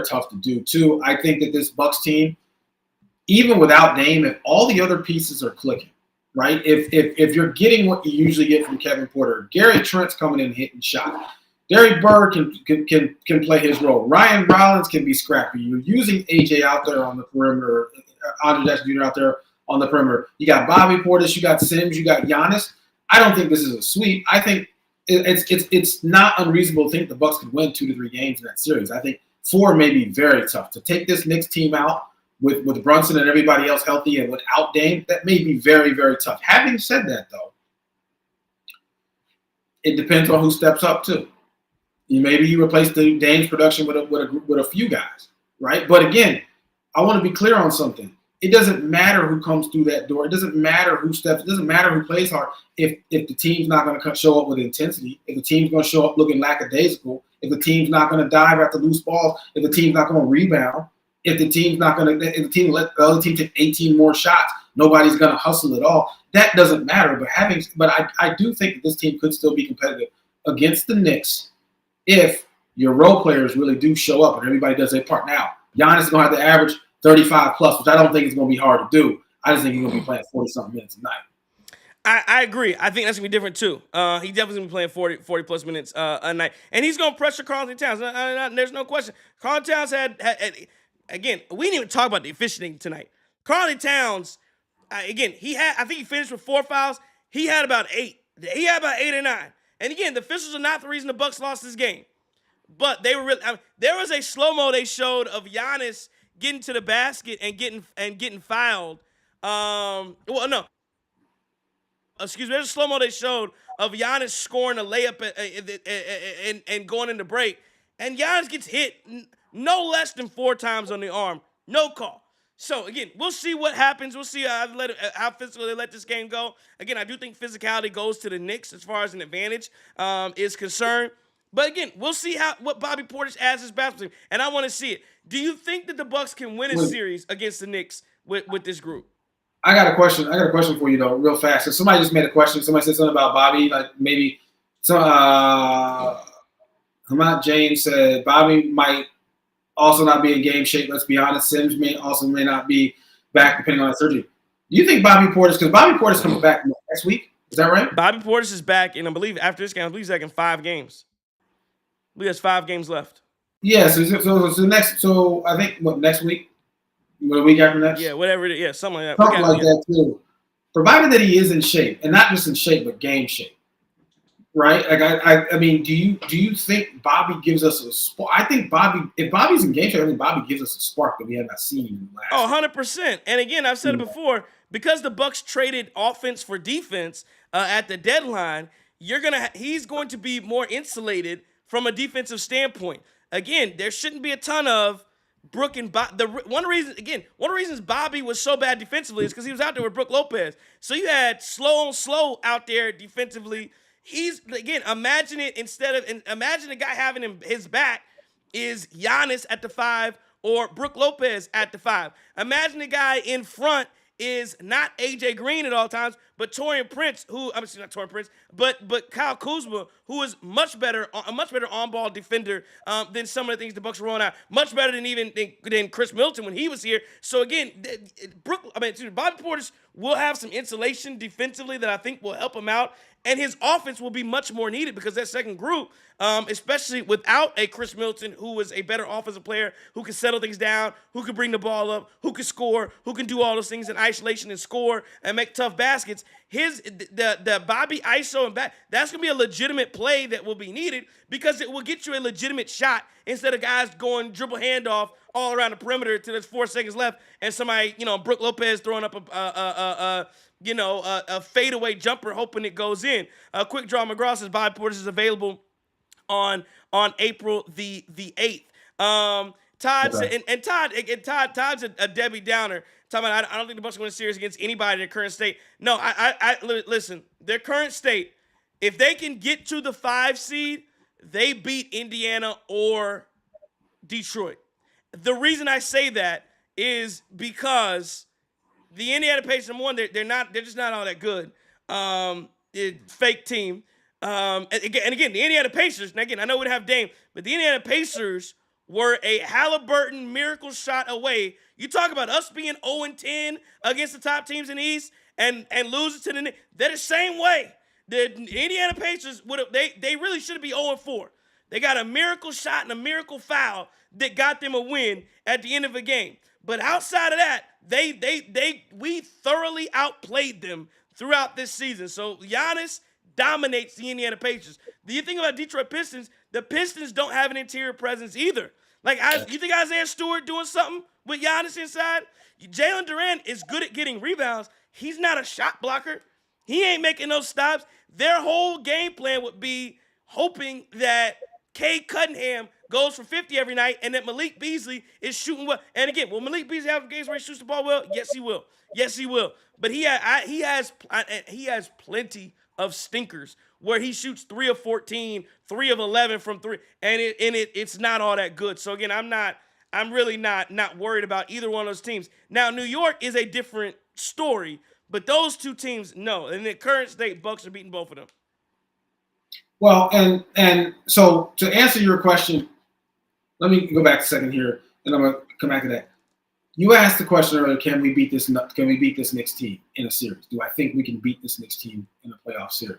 tough to do. 2, I think that this Bucks team, even without Dame, if all the other pieces are clicking, right? If you're getting what you usually get from Kevin Porter, Gary Trent's coming in hitting shot. Derek Bird can play his role. Ryan Rollins can be scrappy. You're using AJ out there on the perimeter, Andre Jackson Jr. out there on the perimeter. You got Bobby Portis, you got Sims, you got Giannis. I don't think this is a sweep. I think it's not unreasonable to think the Bucks could win 2 to 3 games in that series. I think 4 may be very tough. To take this Knicks team out with Brunson and everybody else healthy and without Dame, that may be very, very tough. Having said that, though, it depends on who steps up too. Maybe you replace the Dame's production with a few guys, right? But again, I want to be clear on something. It doesn't matter who comes through that door. It doesn't matter who steps. It doesn't matter who plays hard. If the team's not going to show up with intensity, if the team's going to show up looking lackadaisical, if the team's not going to dive after loose balls, if the team's not going to rebound, if the team's not going to, if the team let the other team take 18 more shots, nobody's going to hustle at all. That doesn't matter. But I do think that this team could still be competitive against the Knicks if your role players really do show up and everybody does their part. Now, Giannis is going to have to average 35 plus, which I don't think is going to be hard to do. I just think he's going to be playing 40-something minutes a night. I agree. I think that's going to be different, too. He definitely going to be playing 40 plus minutes a night. And he's going to pressure Karl-Anthony Towns. There's no question. Karl-Anthony Towns had, again, we didn't even talk about the officiating tonight. Karl-Anthony Towns, again, I think he finished with 4 fouls. He had about 8. He had about 8 or 9. And again, the officials are not the reason the Bucks lost this game. But they were really, there was a slow-mo they showed of Giannis getting to the basket and getting fouled. Excuse me. There's a slow-mo they showed of Giannis scoring a layup and going into break. And Giannis gets hit no less than 4 times on the arm. No call. So, again, we'll see what happens. We'll see how physical they let this game go. Again, I do think physicality goes to the Knicks as far as an advantage is concerned. But, again, we'll see what Bobby Portis adds his basketball team. And I want to see it. Do you think that the Bucks can win a series against the Knicks with this group? I got a question. I got a question for you, though, real fast. So somebody just made a question. Somebody said something about Bobby, like maybe Hamad James said Bobby might also not be in game shape. Let's be honest. Sims may not be back depending on the surgery. Do you think Bobby Portis, because Bobby Portis comes back next week? Is that right? Bobby Portis is back, and I believe after this game, he's back in 5 games. I believe there's 5 games left. Yeah, so I think next week? What, a week after next? Yeah, whatever it is. Yeah, something like that. Something like that too. Provided that he is in shape, and not just in shape, but game shape. Right? Like I mean, do you think Bobby gives us a spark? I think if Bobby's in game shape, I think Bobby gives us a spark that we have not seen in the last. 100%. And again, I've said it before, because the Bucks traded offense for defense at the deadline, he's going to be more insulated from a defensive standpoint. Again, there shouldn't be a ton of Brook and Bobby. One of the reasons Bobby was so bad defensively is because he was out there with Brook Lopez. So you had slow out there defensively. Imagine a guy having his back is Giannis at the 5 or Brook Lopez at the 5. Imagine a guy in front is not AJ Green at all times, but Taurean Prince, not Taurean Prince, but Kyle Kuzma, who is a much better on-ball defender than some of the things the Bucks were rolling out. Much better than Chris Middleton when he was here. So again, Bobby Portis will have some insulation defensively that I think will help him out. And his offense will be much more needed because that second group, especially without a Chris Middleton, who is a better offensive player, who can settle things down, who can bring the ball up, who can score, who can do all those things in isolation and score and make tough baskets. The Bobby ISO and back, that's going to be a legitimate play that will be needed because it will get you a legitimate shot instead of guys going dribble handoff all around the perimeter till there's 4 seconds left and somebody, Brook Lopez throwing up a fadeaway jumper hoping it goes in. Quick Draw McGraw says Bobby Portis is available on April the 8th. Todd said, and Todd's a Debbie Downer. Talking about, I don't think the Bucks are going to series against anybody in their current state. No, I listen, their current state, if they can get to the 5 seed, they beat Indiana or Detroit. The reason I say that is because the Indiana Pacers, number one, they're just not all that good. Fake team. And again, the Indiana Pacers, and again, I know we don't have Dame, but the Indiana Pacers were a Halliburton miracle shot away. You talk about us being 0-10 against the top teams in the East and losing to the Knicks. They're the same way. The Indiana Pacers they really should be 0-4. They got a miracle shot and a miracle foul that got them a win at the end of a game. But outside of that, we thoroughly outplayed them throughout this season. So Giannis dominates the Indiana Pacers. The thing about Detroit Pistons, the Pistons don't have an interior presence either. Like, you think Isaiah Stewart doing something with Giannis inside? Jalen Duran is good at getting rebounds. He's not a shot blocker. He ain't making those stops. Their whole game plan would be hoping that Cade Cunningham goes for 50 every night and that Malik Beasley is shooting well. And again, will Malik Beasley have games where he shoots the ball well? Yes, he will. Yes, he will. But he has plenty of stinkers where he shoots 3 of 14, 3 of 11 from 3, and it's not all that good. So again, I'm really not worried about either one of those teams. Now, New York is a different story, but those two teams, no. In the current state, Bucks are beating both of them. Well, and so to answer your question, let me go back a second here, and I'm gonna come back to that. You asked the question earlier: Can we beat this Knicks team in a series? Do I think we can beat this Knicks team in a playoff series?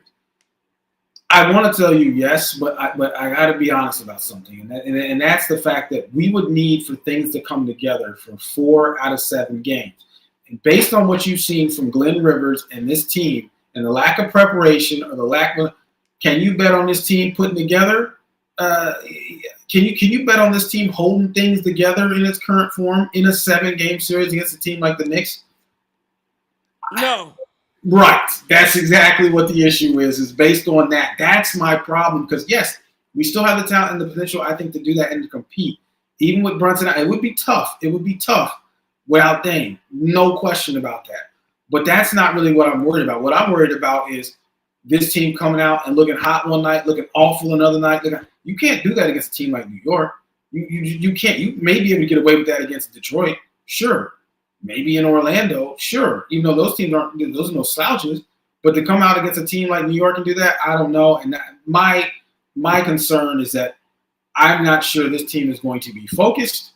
I want to tell you yes, but I got to be honest about something, and that's the fact that we would need for things to come together for 4 out of 7 games. And based on what you've seen from Glenn Rivers and this team, and the lack of preparation or the lack of, can you bet on this team putting together? Can you bet on this team holding things together in its current form in a 7-game series against a team like the Knicks? No. Right. That's exactly what the issue is based on that. That's my problem because, yes, we still have the talent and the potential, I think, to do that and to compete. Even with Brunson, it would be tough. It would be tough without Dame. No question about that. But that's not really what I'm worried about. What I'm worried about is this team coming out and looking hot one night, looking awful another night. You can't do that against a team like New York. You can't. You may be able to get away with that against Detroit, sure. Maybe in Orlando, sure. Even though those are no slouches. But to come out against a team like New York and do that, I don't know. And my concern is that I'm not sure this team is going to be focused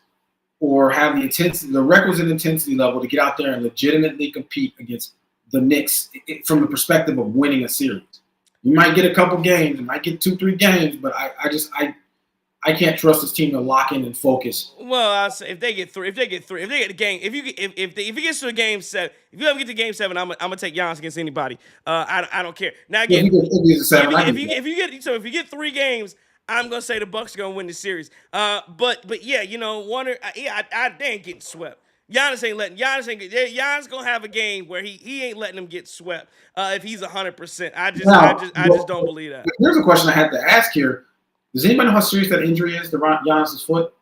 or have the requisite intensity level to get out there and legitimately compete against the Knicks from the perspective of winning a series. You might get a couple games, you might get 2-3 games, but I can't trust this team to lock in and focus. Well, I'll say if it gets to a game 7, if you ever get to game 7, I'm gonna take Giannis against anybody. I don't care. Now again, if you get 3 games, I'm gonna say the Bucks are gonna win the series. But yeah, they ain't getting swept. Giannis gonna have a game where he ain't letting them get swept if he's 100%. I just don't believe that. Here's a question I had to ask here. Does anybody know how serious that injury is to Giannis' foot?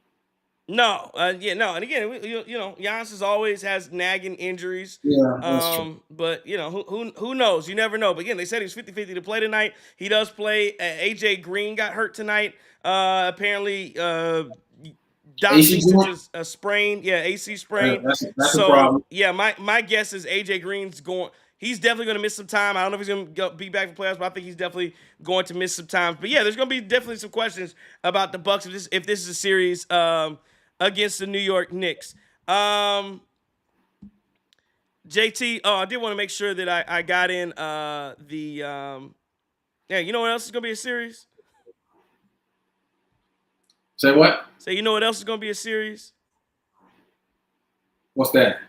No, no. And again, Giannis always has nagging injuries. Yeah, that's true. But who knows? You never know. But again, they said he's 50-50 to play tonight. He does play. AJ Green got hurt tonight. Apparently, a sprain. Yeah, AC sprain. That's a problem. Yeah, my guess is AJ Green's going. He's definitely going to miss some time. I don't know if he's going to be back for playoffs, but I think he's definitely going to miss some time. But yeah, there's going to be definitely some questions about the Bucks if this is a series against the New York Knicks. JT, I did want to make sure that I got in you know what else is going to be a series? Say what? You know what else is going to be a series? What's that?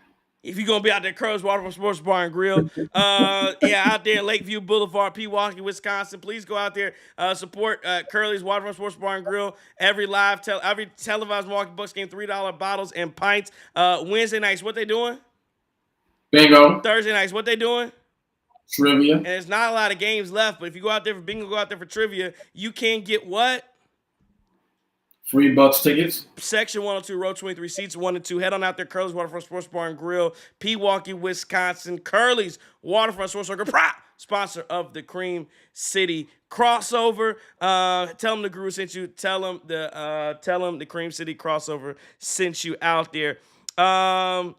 If you're going to be out there, Curly's Waterfront Sports Bar and Grill, out there in Lakeview Boulevard, Milwaukee, Wisconsin, please go out there, support Curly's Waterfront Sports Bar and Grill. Every televised Milwaukee Bucks game, $3 bottles and pints. Wednesday nights, what they doing? Bingo. Thursday nights, what they doing? Trivia. And there's not a lot of games left, but if you go out there for bingo, go out there for trivia, you can get what? Free Bucks tickets. Section 102, row 23, seats 1 and 2. Head on out there, Curly's Waterfront Sports Bar and Grill, Milwaukee, Wisconsin. Curly's Waterfront Sports Bar and Grill, sponsor of the Cream City Crossover. Tell them the Guru sent you. Tell them the Cream City Crossover sent you out there.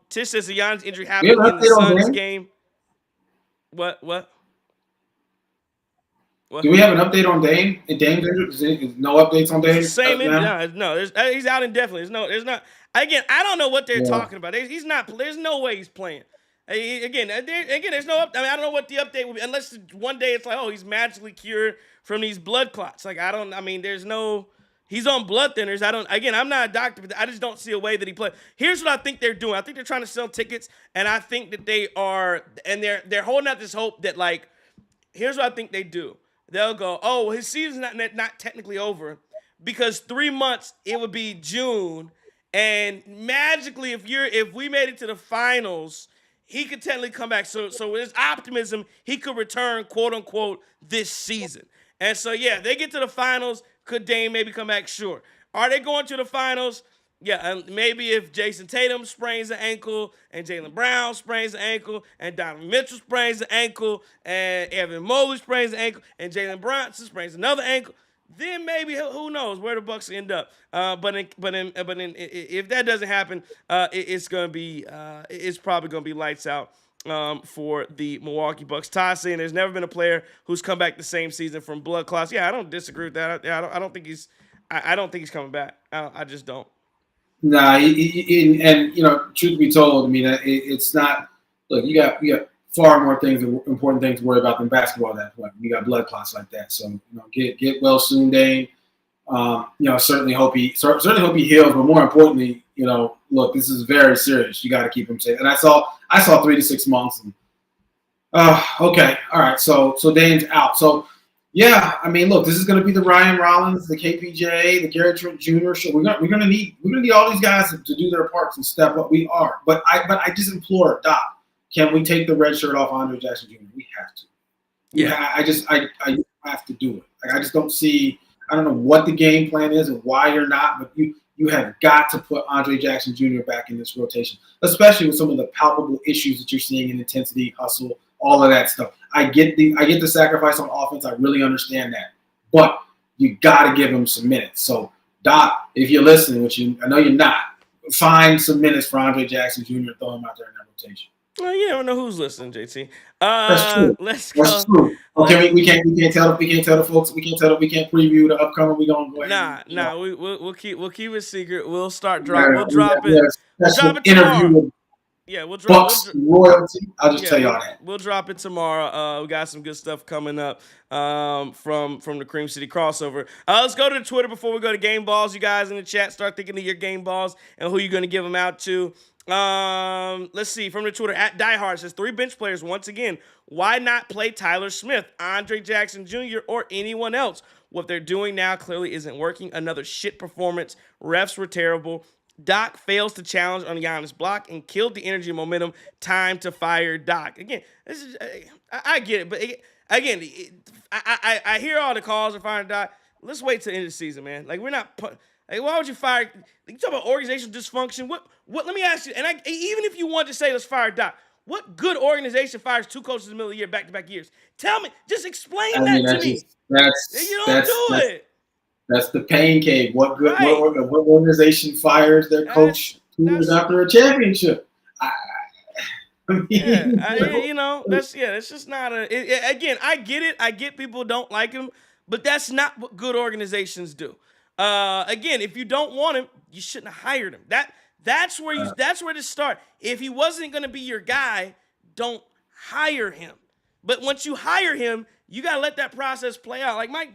Tish says the Giannis injury happened in the Suns game. What? Do we have an update on Dame? Dame's injured? No updates on Dame? Same injury. No. He's out indefinitely. There's not. Again, I don't know what they're talking about. He's not. There's no way he's playing. Again, there's no. I don't know what the update will be unless one day it's like, oh, he's magically cured from these blood clots. Like there's no. He's on blood thinners. I'm not a doctor, but I just don't see a way that he plays. Here's what I think they're doing. I think they're trying to sell tickets, and I think that they're holding out this hope that, like, here's what I think they do. They'll go, oh, his season's not technically over, because 3 months it would be June, and magically if we made it to the finals, he could technically come back. So with his optimism, he could return, quote unquote, this season. And so yeah, they get to the finals. Could Dame maybe come back? Sure. Are they going to the finals? Yeah, and maybe if Jason Tatum sprains the ankle, and Jaylen Brown sprains the ankle, and Donovan Mitchell sprains the ankle, and Evan Mobley sprains the ankle, and Jalen Brunson sprains another ankle, then maybe who knows where the Bucks end up. If that doesn't happen, it's probably gonna be lights out for the Milwaukee Bucks. Todd saying there's never been a player who's come back the same season from blood clots. Yeah, I don't disagree with that. I don't think he's coming back. I just don't. Nah, and truth be told, I mean, it's not. Look, you got far more important things to worry about than basketball at that point. You got blood clots like that, so get well soon, Dame. Certainly hope he heals, but more importantly, look, this is very serious. You got to keep him safe. And I saw 3 to 6 months. And, okay, all right. So Dame's out. So. Yeah, I mean, look, this is going to be the Ryan Rollins, the KPJ, the Gary Trent Jr. show. We're going to need all these guys to do their parts and step up. We are, but I just implore, Doc, can we take the red shirt off Andre Jackson Jr.? We have to. Yeah, I have to do it. Like, I just don't see. I don't know what the game plan is and why you're not, but you have got to put Andre Jackson Jr. back in this rotation, especially with some of the palpable issues that you're seeing in intensity, hustle, all of that stuff. I get the sacrifice on offense. I really understand that. But you got to give him some minutes. So, Doc, if you're listening, which I know you're not, find some minutes for Andre Jackson Jr. and throw him out there in that rotation. Well, you don't know who's listening, JT. That's true. Let's go. That's true. Okay, we can't tell the folks. We can't preview the upcoming. We gonna go ahead. Nah. We'll keep it secret. We'll drop it. We'll drop it tomorrow. Yeah, we'll drop Bucks royalty. I'll just tell y'all that. We'll drop it tomorrow. We got some good stuff coming up from the Cream City crossover. Let's go to the Twitter before we go to game balls. You guys in the chat, start thinking of your game balls and who you're going to give them out to. Let's see. From the Twitter, @diehard says 3 bench players once again. Why not play Tyler Smith, Andre Jackson Jr., or anyone else? What they're doing now clearly isn't working. Another shit performance. Refs were terrible. Doc fails to challenge on Giannis' block and killed the energy and momentum. Time to fire Doc. Again, this is I get it, but again, I hear all the calls for firing Doc. Let's wait till the end of the season, man. Like, we're not. Like, why would you fire? You talk about organizational dysfunction. What? Let me ask you. And even if you want to say let's fire Doc, what good organization fires 2 coaches in the middle of the year, back-to-back years? Tell me. Just explain that to me. You don't do it. That's the pain cave. What good? Right. What organization fires their coach 2 years after a championship? It's just not a. Again, I get it. I get people don't like him, but that's not what good organizations do. Again, if you don't want him, you shouldn't have hired him. That's where to start. If he wasn't going to be your guy, don't hire him. But once you hire him, you got to let that process Mike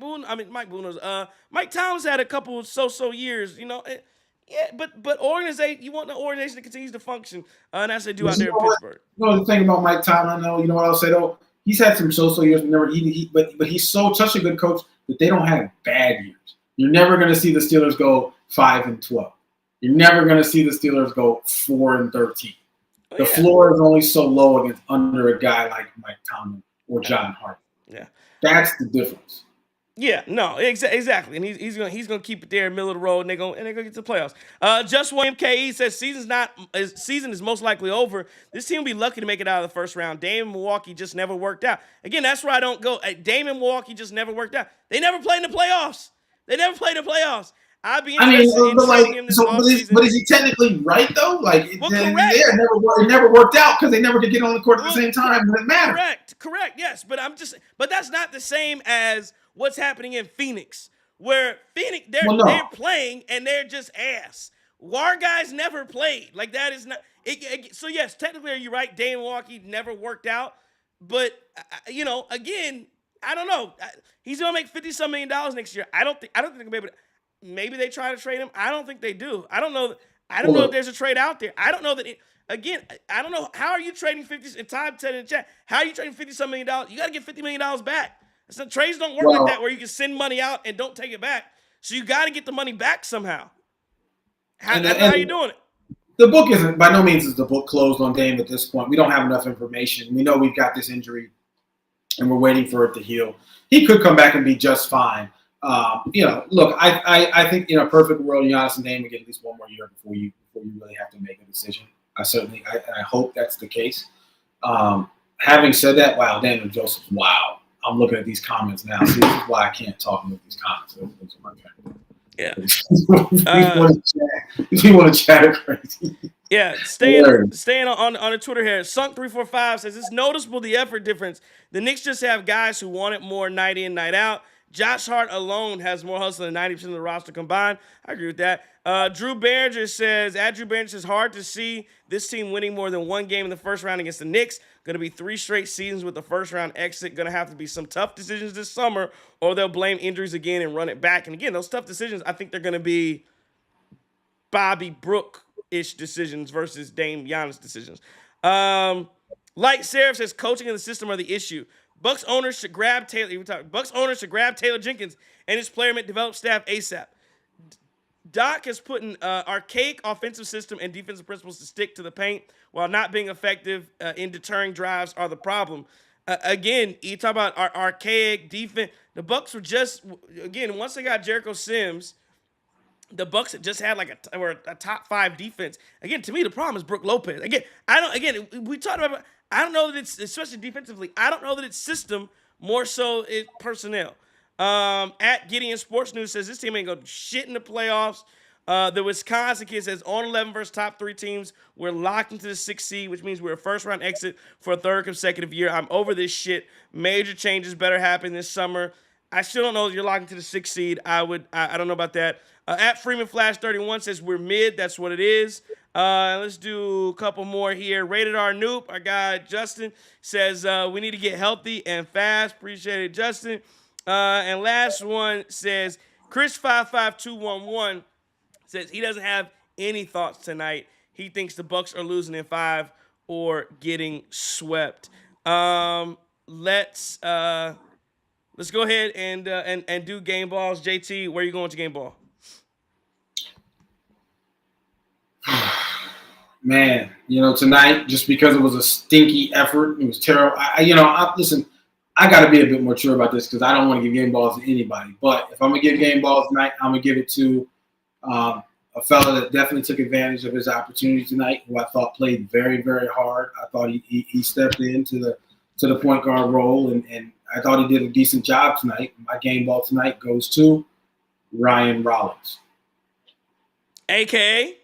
Thomas had a couple of so years, but organization, you want the organization that continues to function, and that's what they do out there in Pittsburgh. The thing about Mike Tomlin, though, you know what I'll say, though? He's had some so years, but he's such a good coach that they don't have bad years. You're never going to see the Steelers go 5-12. You're never going to see the Steelers go 4-13. The floor is only so low under a guy like Mike Tomlin or John Hart. Yeah, that's the difference. Yeah, no, exactly, and he's gonna keep it there in the middle of the road, and they're gonna get to the playoffs. Just William KE says season is most likely over. This team will be lucky to make it out of the first round. Dame and Milwaukee just never worked out. Again, that's where I don't go. Dame and Milwaukee just never worked out. They never played in the playoffs. I'd be interested in seeing him this offseason. But is he technically right, though? Like, correct. It never worked out because they never could get on the court at the same time when it mattered. Correct, yes. But that's not the same as what's happening in Phoenix, where Phoenix, they're playing and they're just ass. Our guys never played. Like, that is not so yes, technically you're right. Dame Milwaukee never worked out. But, again, I don't know. He's going to make $50-some million next year. I don't think they're going to be able to. maybe they try to trade him. I don't think they do. I don't know. I don't know if there's a trade out there. I don't know that. Again, I don't know. How are you trading 50? And Todd said in the chat, how are you trading $50-some million? You got to get $50 million back. So trades don't work like that, where you can send money out and don't take it back. So you got to get the money back somehow. How are you doing it? The book isn't, by no means is the book closed on Dame at this point. We don't have enough information. We know we've got this injury, and we're waiting for it to heal. He could come back and be just fine. Look, I think in a perfect world, Giannis and Dame would get at least one more year before you really have to make a decision. I hope that's the case. Having said that, wow, Daniel Joseph, wow. I'm looking at these comments now. See, this is why I can't talk about these comments. Those are my favorite. Yeah. You want to chat crazy. Yeah, staying on the Twitter here. Sunk345 says it's noticeable the effort difference. The Knicks just have guys who want it more night in, night out. Josh Hart alone has more hustle than 90% of the roster combined. I agree with that. Drew Barringer says, hard to see this team winning more than one game in the first round against the Knicks. Going to be 3 straight seasons with the first round exit. Going to have to be some tough decisions this summer, or they'll blame injuries again and run it back. And again, those tough decisions, I think they're going to be Bobby Brook-ish decisions versus Dame Giannis decisions. Like Seraph says, coaching and the system are the issue. Bucks owners should grab Taylor Jenkins and his player and develop staff ASAP. Doc has put an archaic offensive system and defensive principles to stick to the paint while not being effective in deterring drives are the problem. Again, you talk about our archaic defense. The Bucks were just, again, once they got Jericho Sims, the Bucks had just had like a top 5 defense. Again, to me, the problem is Brook Lopez. We talked about. I don't know that it's, especially defensively, I don't know that it's system, more so it's personnel. At Gideon Sports News says this team ain't going to shit in the playoffs. The Wisconsin kid says on 11 versus top 3 teams, we're locked into the 6th seed, which means we're a first-round exit for a 3rd consecutive year. I'm over this shit. Major changes better happen this summer. I still don't know if you're locked into the 6th seed. I don't know about that. At Freeman Flash 31 says we're mid. That's what it is. Let's do a couple more here. Rated R Noop, our guy Justin, says we need to get healthy and fast. Appreciate it, Justin. And last one says Chris55211 says he doesn't have any thoughts tonight. He thinks the Bucks are losing in 5 or getting swept. Let's go ahead and do game balls. JT, where are you going to game ball? Man, tonight, just because it was a stinky effort, it was terrible. Listen, I got to be a bit more mature about this because I don't want to give game balls to anybody. But if I'm going to give game balls tonight, I'm going to give it to a fella that definitely took advantage of his opportunity tonight, who I thought played very, very hard. I thought he stepped into the point guard role, and I thought he did a decent job tonight. My game ball tonight goes to Ryan Rollins. AKA?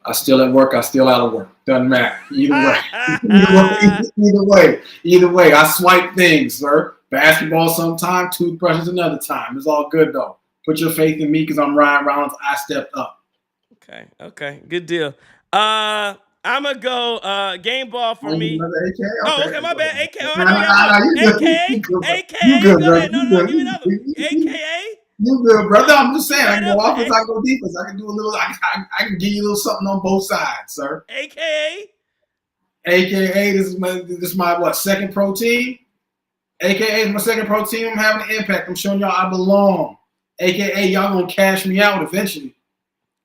I still at work. I still out of work. Doesn't matter. Either way. I swipe things, sir. Basketball sometime, toothbrushes another time. It's all good though. Put your faith in me because I'm Ryan Rollins. I stepped up. Okay. Good deal. I'm gonna go game ball for me. Okay. Oh, okay, my bad. AKA. You good, go bro. ahead. No, give me another. AKA. You good, brother. I'm just saying. I can go offense, I can go defense. I can do a little. I can give you a little something on both sides, sir. AKA, this is my what, second pro team? AKA is my second pro team. I'm having an impact. I'm showing y'all I belong. AKA y'all gonna cash me out eventually.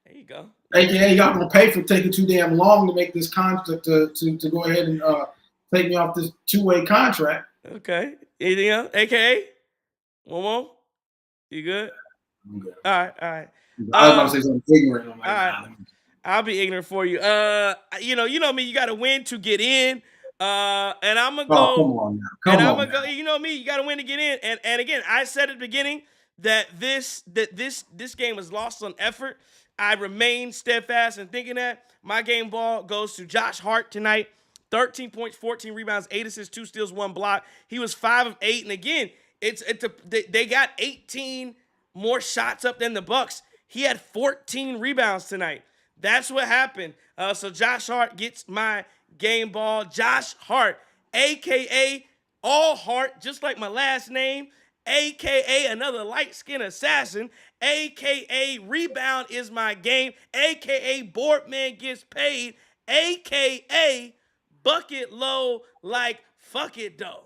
There you go. AKA y'all gonna pay for taking too damn long to make this contract to go ahead and take me off this 2-way contract. Okay. Anything else? AKA, one more. You good? I'm good. All right. I was about to say something ignorant. I'm like, all right. I'll be ignorant for you. You know me. You got to win to get in. And I'm gonna go. Oh, come on now. Come on. Go. You know me. You got to win to get in. And again, I said at the beginning that this game was lost on effort. I remain steadfast in thinking that. My game ball goes to Josh Hart tonight. 13 points, 14 rebounds, 8 assists, 2 steals, 1 block. He was 5 of 8, and again. They got 18 more shots up than the Bucks. He had 14 rebounds tonight. That's what happened. So Josh Hart gets my game ball. Josh Hart, a.k.a. All Heart, just like my last name, aka another light skinned assassin, aka rebound is my game, aka Boardman gets paid, aka bucket low like fuck it though.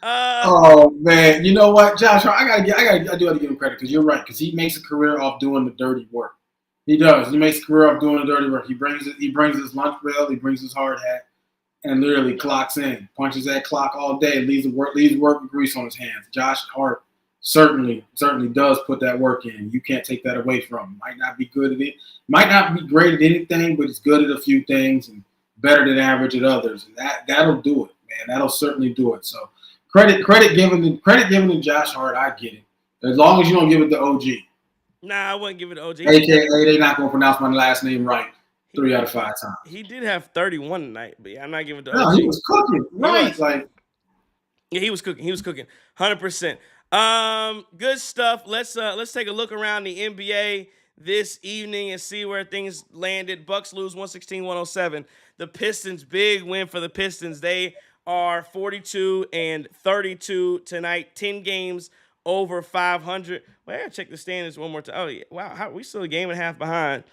Oh man, you know what, Josh? I do have to give him credit because you're right. Because he makes a career off doing the dirty work. He does. He makes a career off doing the dirty work. He brings it. He brings his lunch bell. He brings his hard hat, and literally clocks in, punches that clock all day, leaves work with grease on his hands. Josh Hart certainly does put that work in. You can't take that away from him. Might not be good at it. Might not be great at anything, but he's good at a few things and better than average at others. And that'll do it, man. That'll certainly do it. So. Credit given to Josh Hart, I get it. As long as you don't give it to OG. Nah, I wouldn't give it to OG. AKA, they're not going to pronounce my last name right 3 out of 5 times. He did have 31 tonight, but yeah, I'm not giving it to No, OG. he was cooking. Right. Yeah, he was cooking. 100%. Good stuff. Let's take a look around the NBA this evening and see where things landed. Bucks lose 116-107. The Pistons, big win for the Pistons. They are 42-32 tonight. 10 games over 500. Well, I gotta check the standings one more time. Oh yeah, wow, how we still a game and a half behind.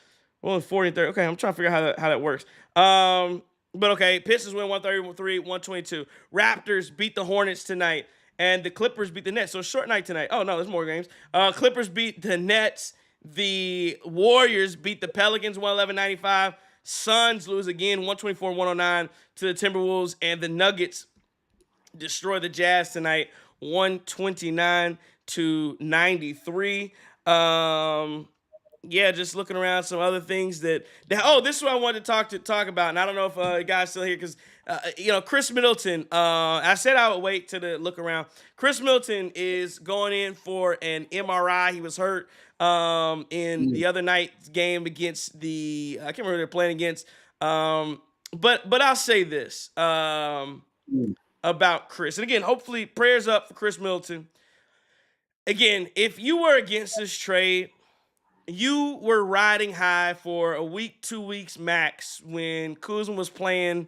We're only 40-30. Okay, I'm trying to figure out how that works. But okay, Pistons win 133-122. Raptors beat the Hornets tonight, and the Clippers beat the Nets. So short night tonight. Oh no, there's more games. Clippers beat the Nets. The Warriors beat the Pelicans 111-95. Suns lose again 124-109 to the Timberwolves, and the Nuggets destroy the Jazz tonight 129-93. Yeah, just looking around some other things that this is what I wanted to talk about, and I don't know if you guys still here because Chris Middleton. I said I would wait to look around. Chris Middleton is going in for an MRI. He was hurt in the other night's game against the I can't remember who they're playing against. But I'll say this about Chris, and again, hopefully prayers up for Chris Middleton. Again, if you were against this trade, you were riding high for a week, 2 weeks max when Kuzma was playing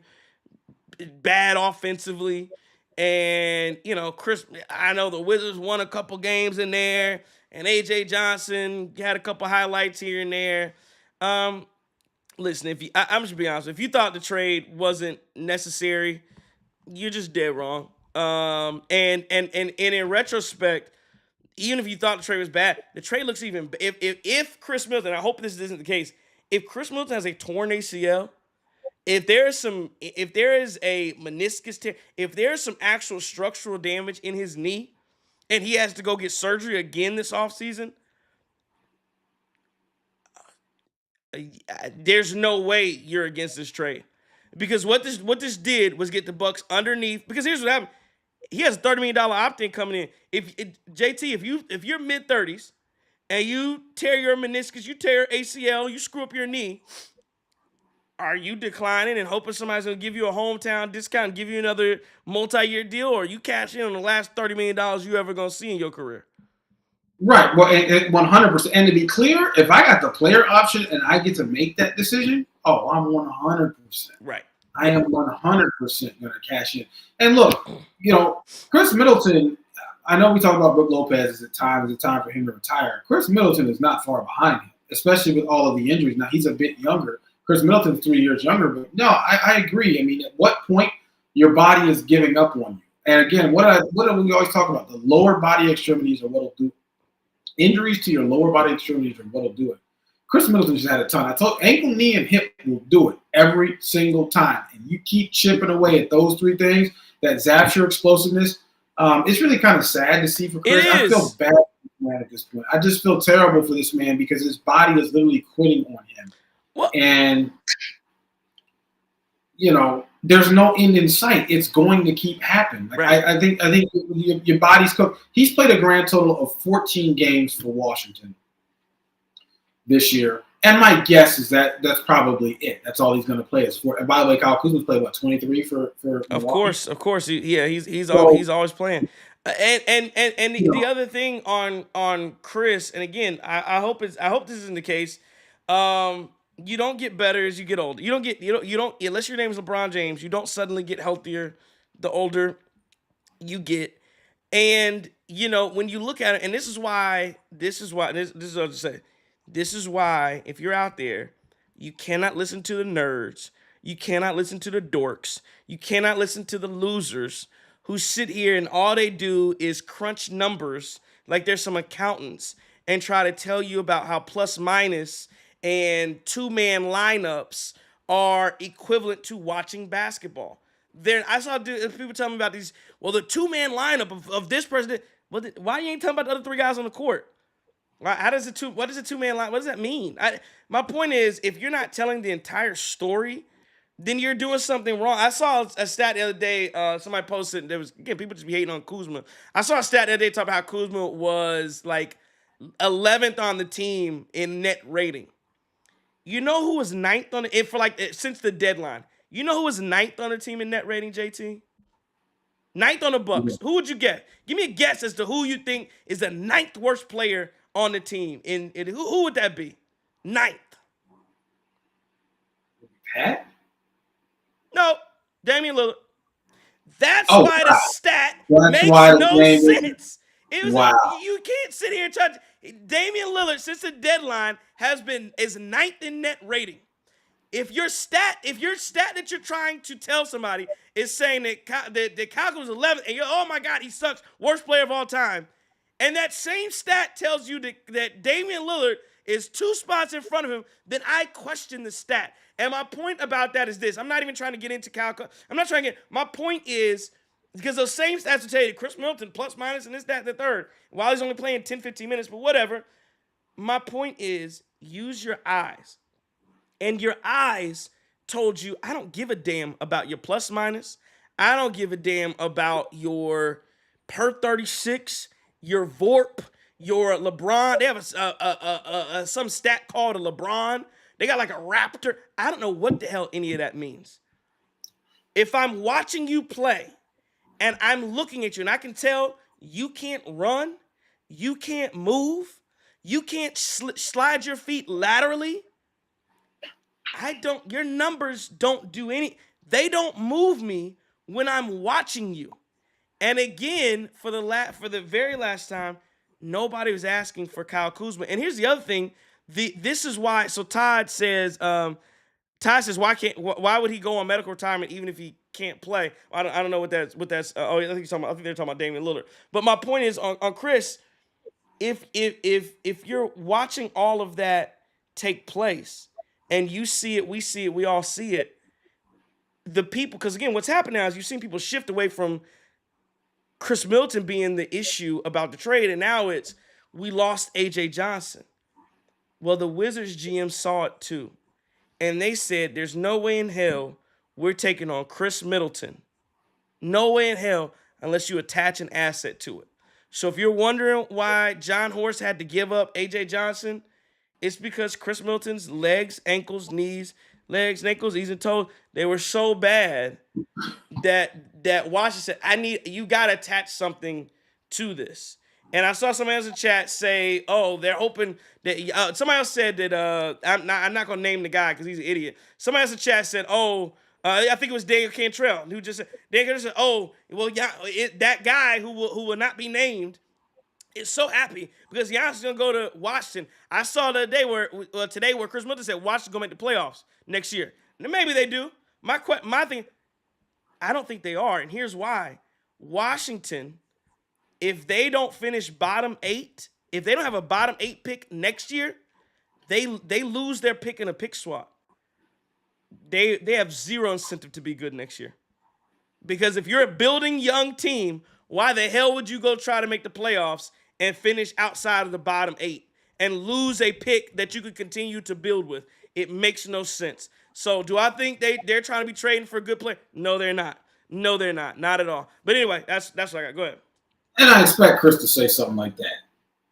bad offensively. And, Chris, I know the Wizards won a couple games in there, and A.J. Johnson had a couple highlights here and there. Listen, I'm just be honest, if you thought the trade wasn't necessary, you're just dead wrong. And in retrospect, even if you thought the trade was bad, the trade looks even. If Chris Middleton, I hope this isn't the case. If Chris Middleton has a torn ACL, if there is a meniscus tear, if there's some actual structural damage in his knee, and he has to go get surgery again this offseason, there's no way you're against this trade. Because what this did was get the Bucks underneath. Because here's what happened. He has a $30 million opt-in coming in. If you're mid-30s and you tear your meniscus, you tear your ACL, you screw up your knee, are you declining and hoping somebody's going to give you a hometown discount and give you another multi-year deal, or are you cash in on the last $30 million you ever going to see in your career? Right. Well, 100%. And to be clear, if I got the player option and I get to make that decision, I'm 100%. Right. I am 100% going to cash in. And look, Chris Middleton, I know we talk about Brook Lopez as a time for him to retire. Chris Middleton is not far behind him, especially with all of the injuries. Now, he's a bit younger. Chris Middleton's 3 years younger. But no, I agree. I mean, at what point your body is giving up on you? And again, what do we always talk about? The lower body extremities are what will do. Injuries to your lower body extremities are what will do it. Chris Middleton just had a ton. I told ankle, knee, and hip will do it every single time. And you keep chipping away at those three things that zaps your explosiveness. It's really kind of sad to see for Chris. I feel bad for this man at this point. I just feel terrible for this man because his body is literally quitting on him. What? And, there's no end in sight. It's going to keep happening. Right. I think your body's cooked. He's played a grand total of 14 games for Washington this year. And my guess is that's probably it. That's all he's going to play is for. And by the way, Kyle Kuzma's played 23 for Milwaukee? Of course. He's always playing. And the other thing on Chris, and again, I hope this isn't the case. You don't get better as you get older. You don't unless your name is LeBron James, you don't suddenly get healthier the older you get. And when you look at it, and this is what I'm say. This is why if you're out there, you cannot listen to the nerds, you cannot listen to the dorks, you cannot listen to the losers who sit here and all they do is crunch numbers like there's some accountants and try to tell you about how plus minus and two-man lineups are equivalent to watching basketball. I saw people tell me about these. Well, the two-man lineup of this person. Well, why you ain't talking about the other three guys on the court? What does a two-man line? What does that mean? My point is, if you're not telling the entire story, then you're doing something wrong. I saw a stat the other day. Somebody posted. There was, again, people just be hating on Kuzma. I saw a stat the other day talking about how Kuzma was like 11th on the team in net rating. You know who was ninth on it for since the deadline? You know who was ninth on the team in net rating, JT? Ninth on the Bucks. Who would you get? Give me a guess as to who you think is the ninth worst player on the team. Who would that be? Ninth. Pat? No, Damian Lillard. That's why the stat makes no sense. It was you can't sit here and touch. Damian Lillard, since the deadline, is ninth in net rating. If your stat that you're trying to tell somebody is saying that Kyle was 11th and you're, oh my God, he sucks, worst player of all time, and that same stat tells you that Damian Lillard is 2 spots in front of him, then I question the stat. And my point about that is this. I'm not even trying to get into Kyle. I'm not trying to get. My point is, because those same stats will tell you Chris Middleton plus minus and this, that, and the third, while he's only playing 10, 15 minutes, but whatever. My point is, use your eyes. And your eyes told you, I don't give a damn about your plus minus. I don't give a damn about your per 36, your VORP, your LeBron. They have some stat called a LeBron. They got like a Raptor. I don't know what the hell any of that means. If I'm watching you play and I'm looking at you and I can tell you can't run, you can't move, you can't slide your feet laterally, your numbers don't do they don't move me when I'm watching you. And again, for the very last time, nobody was asking for Kyle Kuzma. And here's the other thing. This is why. So Todd says, why would he go on medical retirement even if he can't play? I don't know what that's. I think they're talking about Damian Lillard. But my point is on Chris. If you're watching all of that take place and you see it, we see it, we all see it. The people, because again, what's happened now is you've seen people shift away from Chris Middleton being the issue about the trade, and now it's we lost AJ Johnson. Well, the Wizards GM saw it too. And they said, there's no way in hell we're taking on Chris Middleton. No way in hell unless you attach an asset to it. So if you're wondering why John Horst had to give up AJ Johnson, it's because Chris Middleton's legs, ankles, knees, and toes, they were so bad that Washington said, you got to attach something to this. And I saw somebody else in chat say, "Oh, they're hoping that." Somebody else said that I'm not going to name the guy because he's an idiot. Somebody else in chat said, "Oh, I think it was Daniel Cantrell who just said, oh, well, yeah, that guy who will not be named is so happy because Giannis is going to go to Washington." I saw the day today where Chris Middleton said Washington's going to make the playoffs next year. And maybe they do. My thing, I don't think they are, and here's why: Washington. If they don't finish bottom 8, if they don't have a bottom 8 pick next year, they lose their pick in a pick swap. They have zero incentive to be good next year. Because if you're a building young team, why the hell would you go try to make the playoffs and finish outside of the bottom 8 and lose a pick that you could continue to build with? It makes no sense. So do I think they're trying to be trading for a good player? No, they're not. No, they're not. Not at all. But anyway, that's what I got. Go ahead. And I expect Chris to say something like that.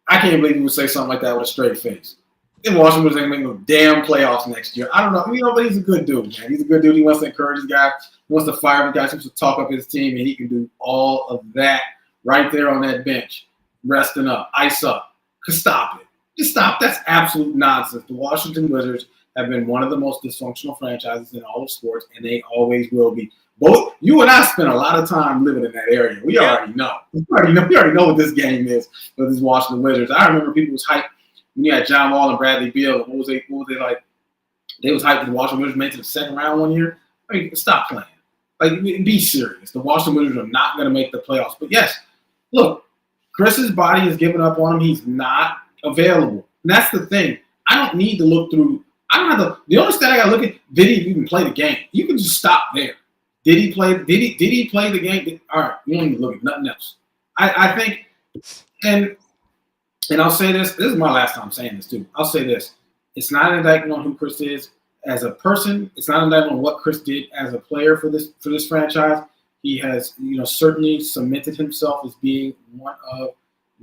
I can't believe he would say something like that with a straight face. And Washington was going to make no damn playoffs next year. I don't know. But he's a good dude, man. He's a good dude. He wants to encourage his guy. He wants to fire the guy. He wants to talk up his team, and he can do all of that right there on that bench, resting up, ice up. Just stop it. Just stop. That's absolute nonsense. The Washington Wizards have been one of the most dysfunctional franchises in all of sports, and they always will be. Both you and I spent a lot of time living in that area. We already know. We already know what this game is for this Washington Wizards. I remember people was hyped when you had John Wall and Bradley Beal. What was they like? They was hyped that the Washington Wizards made it to the second round one year. I mean, stop playing. Like, be serious. The Washington Wizards are not going to make the playoffs. But yes, look, Chris's body has given up on him. He's not available. And that's the thing. I don't need to look through. I don't have to. The only stat I got to look at, did he even play the game? You can just stop there. Did he play the game? All right, you don't need to look at nothing else. I think, and I'll say this. This is my last time saying this too. I'll say this. It's not an indictment on who Chris is as a person. It's not an indictment on what Chris did as a player for this franchise. He has, certainly cemented himself as being one of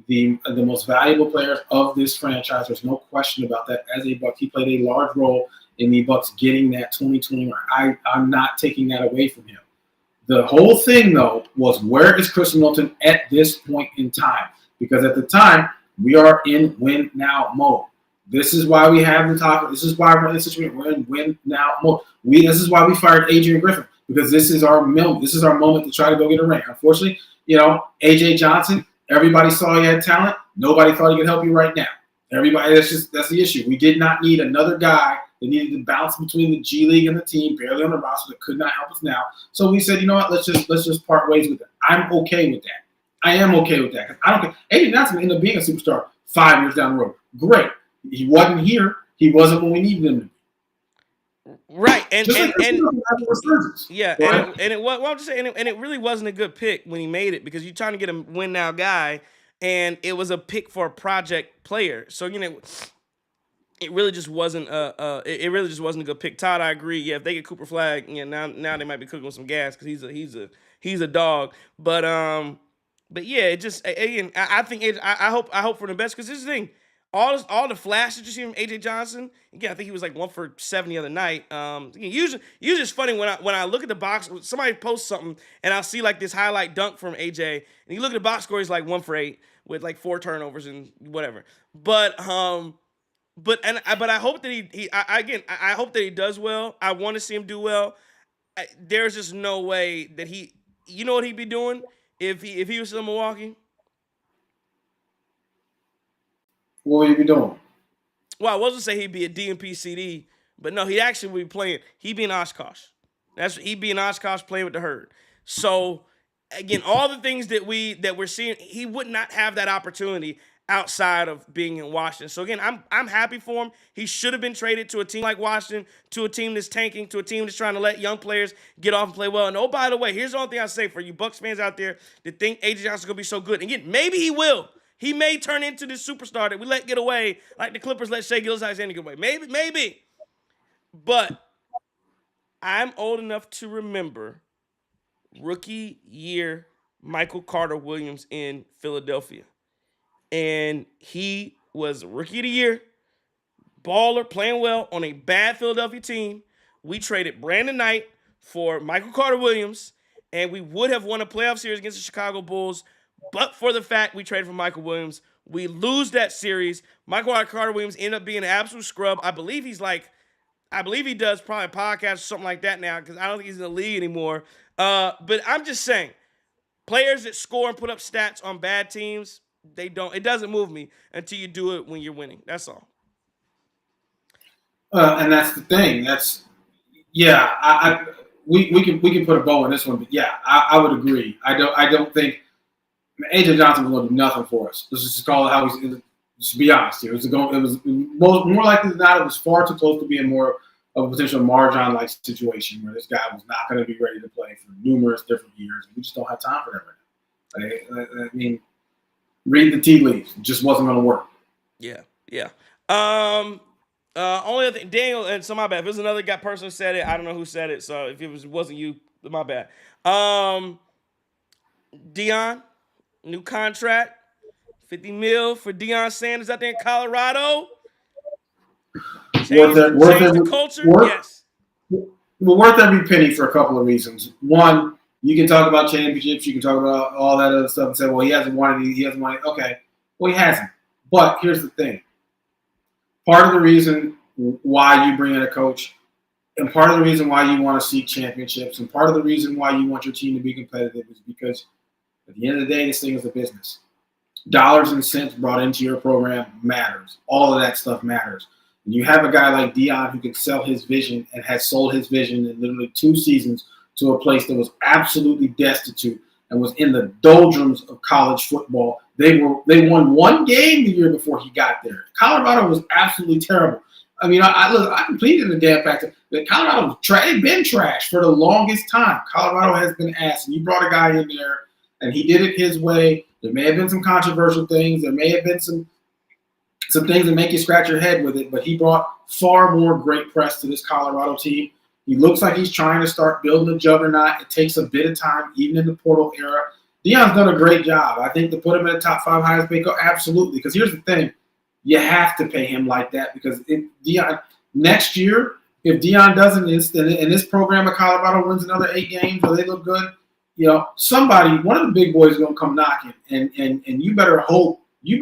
the most valuable players of this franchise. There's no question about that. As a Buck, he played a large role in the Bucks getting that 2021. I'm not taking that away from him. The whole thing, though, was where is Chris Middleton at this point in time? Because at the time, we are in win-now mode. This is why we have the topic. This is why we're in this situation. We're in win-now mode. This is why we fired Adrian Griffin, because this is our moment. This is our moment to try to go get a ring. Unfortunately, A.J. Johnson, everybody saw he had talent. Nobody thought he could help you right now. Everybody, that's the issue. We did not need another guy that needed to bounce between the G League and the team, barely on the roster, that could not help us now. So we said, you know what, let's just part ways with it. I'm okay with that. I am okay with that. I don't care. A.J. Johnson ended up being a superstar 5 years down the road. Great. He wasn't here. He wasn't when we needed him to be. Right, and it really wasn't a good pick when he made it, because you're trying to get a win now guy, and it was a pick for a project player. So it really just wasn't a good pick. Todd, I agree. Yeah, if they get Cooper Flagg, now they might be cooking with some gas, because he's a dog. But yeah, it just, again, I think I hope for the best, because this is the thing. All the flashes you see from A.J. Johnson, again, I think he was like 1 for 7 the other night. Usually it's funny when I look at the box, somebody posts something and I'll see like this highlight dunk from A.J. and you look at the box score, he's like 1 for 8 with like 4 turnovers and whatever. But I hope that I hope that he does well. I want to see him do well. There's just no way that what he'd be doing if he was still in Milwaukee. What would you be doing? Well, I wasn't say he'd be a DNP CD, but no, he actually would be playing. He'd be in Oshkosh. He'd be in Oshkosh playing with the Herd. So again, all the things that we're seeing, he would not have that opportunity outside of being in Washington. So again, I'm happy for him. He should have been traded to a team like Washington, to a team that's tanking, to a team that's trying to let young players get off and play well. And oh, by the way, here's the only thing I say for you Bucks fans out there that think A.J. Johnson's gonna be so good. And again, maybe he will. He may turn into this superstar that we let get away, like the Clippers let Shai Gilgeous-Alexander get away. Maybe. But I'm old enough to remember rookie year Michael Carter-Williams in Philadelphia. And he was rookie of the year, baller, playing well on a bad Philadelphia team. We traded Brandon Knight for Michael Carter-Williams, and we would have won a playoff series against the Chicago Bulls. But for the fact we traded for Michael Williams, we lose that series. Michael Carter-Williams ended up being an absolute scrub. I believe he does probably a podcast or something like that now, because I don't think he's in the league anymore. But I'm just saying, players that score and put up stats on bad teams, it doesn't move me until you do it when you're winning. That's all. And that's the thing. We can put a bow on this one, but yeah, I would agree. I don't think A.J. Johnson was going to do nothing for us. Let's just call it how he's. Just to be honest here, it was more likely than not. It was far too close to being more of a potential Marjon-like situation where this guy was not going to be ready to play for numerous different years. We just don't have time for that right now. I mean, read the tea leaves. It just wasn't going to work. Yeah. Only other thing, Daniel, and so my bad. If it was another person who said it, I don't know who said it. So if it wasn't you, my bad. Deion. New contract, $50 million for Deion Sanders out there in Colorado. Change the culture, yes. Well, worth every penny for a couple of reasons. One, you can talk about championships, you can talk about all that other stuff and say, well, he hasn't won it, he hasn't won it. Okay, well, he hasn't. But here's the thing. Part of the reason why you bring in a coach, and part of the reason why you want to seek championships, and part of the reason why you want your team to be competitive is because at the end of the day, this thing is a business. Dollars and cents brought into your program matters. All of that stuff matters. And you have a guy like Deion who can sell his vision and has sold his vision in literally 2 seasons to a place that was absolutely destitute and was in the doldrums of college football. They won 1 game the year before he got there. Colorado was absolutely terrible. I mean, I completed the damn fact that Colorado was they've been trash for the longest time. Colorado has been ass, and you brought a guy in there, and he did it his way. There may have been some controversial things. There may have been some things that make you scratch your head with it, but he brought far more great press to this Colorado team. He looks like he's trying to start building a juggernaut. It takes a bit of time, even in the portal era. Deion's done a great job. I think to put him in the top 5 highest paid coach, absolutely. Because here's the thing. You have to pay him like that because next year, if Deion doesn't, and this program of Colorado wins another 8 games or they look good, one of the big boys is going to come knocking, and you better hope you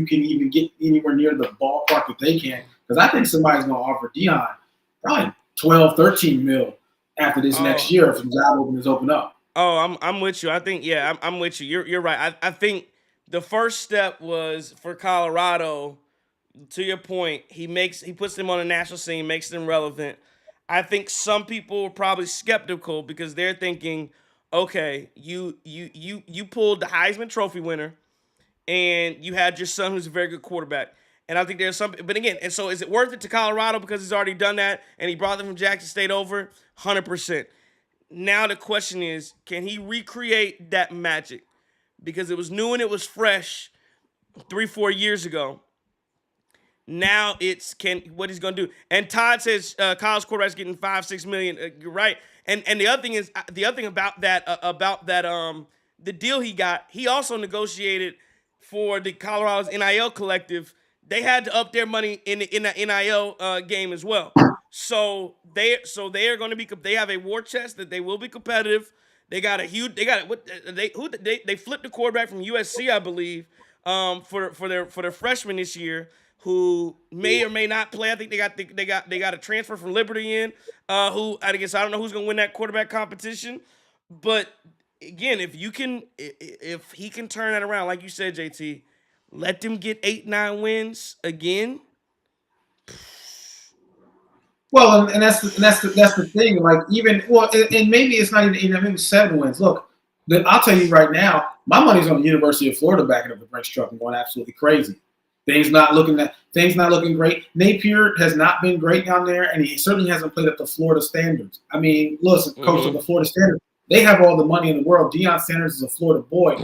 can even get anywhere near the ballpark that they can, because I think somebody's going to offer Deion probably 12, 13 mil after this next year if the job open up. Oh, I'm with you. I think I'm with you. You're right. I think the first step was for Colorado. To your point, he puts them on a national scene, makes them relevant. I think some people are probably skeptical because they're thinking, okay, you pulled the Heisman Trophy winner, and you had your son who's a very good quarterback. And I think there's some, but again, and so is it worth it to Colorado because he's already done that and he brought them from Jackson State over? 100%. Now the question is, can he recreate that magic? Because it was new and it was fresh 3-4 years ago. Now it's what he's gonna do. And Todd says college quarterbacks getting $5-6 million. You're right. And the other thing about that the deal he got, he also negotiated for the Colorado's NIL collective. They had to up their money in the NIL game as well. So they are going to be. They have a war chest that they will be competitive. They got a huge. They flipped the quarterback from USC, I believe, for their freshman this year, who may or may not play. I think they got a transfer from Liberty in. Who I guess I don't know who's going to win that quarterback competition, but again, if he can turn that around, like you said, JT, let them get 8-9 wins again. Well, and that's the thing. Like and maybe it's not even maybe 7 wins. Look, I'll tell you right now, my money's on the University of Florida backing up the Brinks truck and going absolutely crazy. Things not looking great. Napier has not been great down there, and he certainly hasn't played up to Florida standards. I mean, listen, coach of the Florida standards, they have all the money in the world. Deion Sanders is a Florida boy.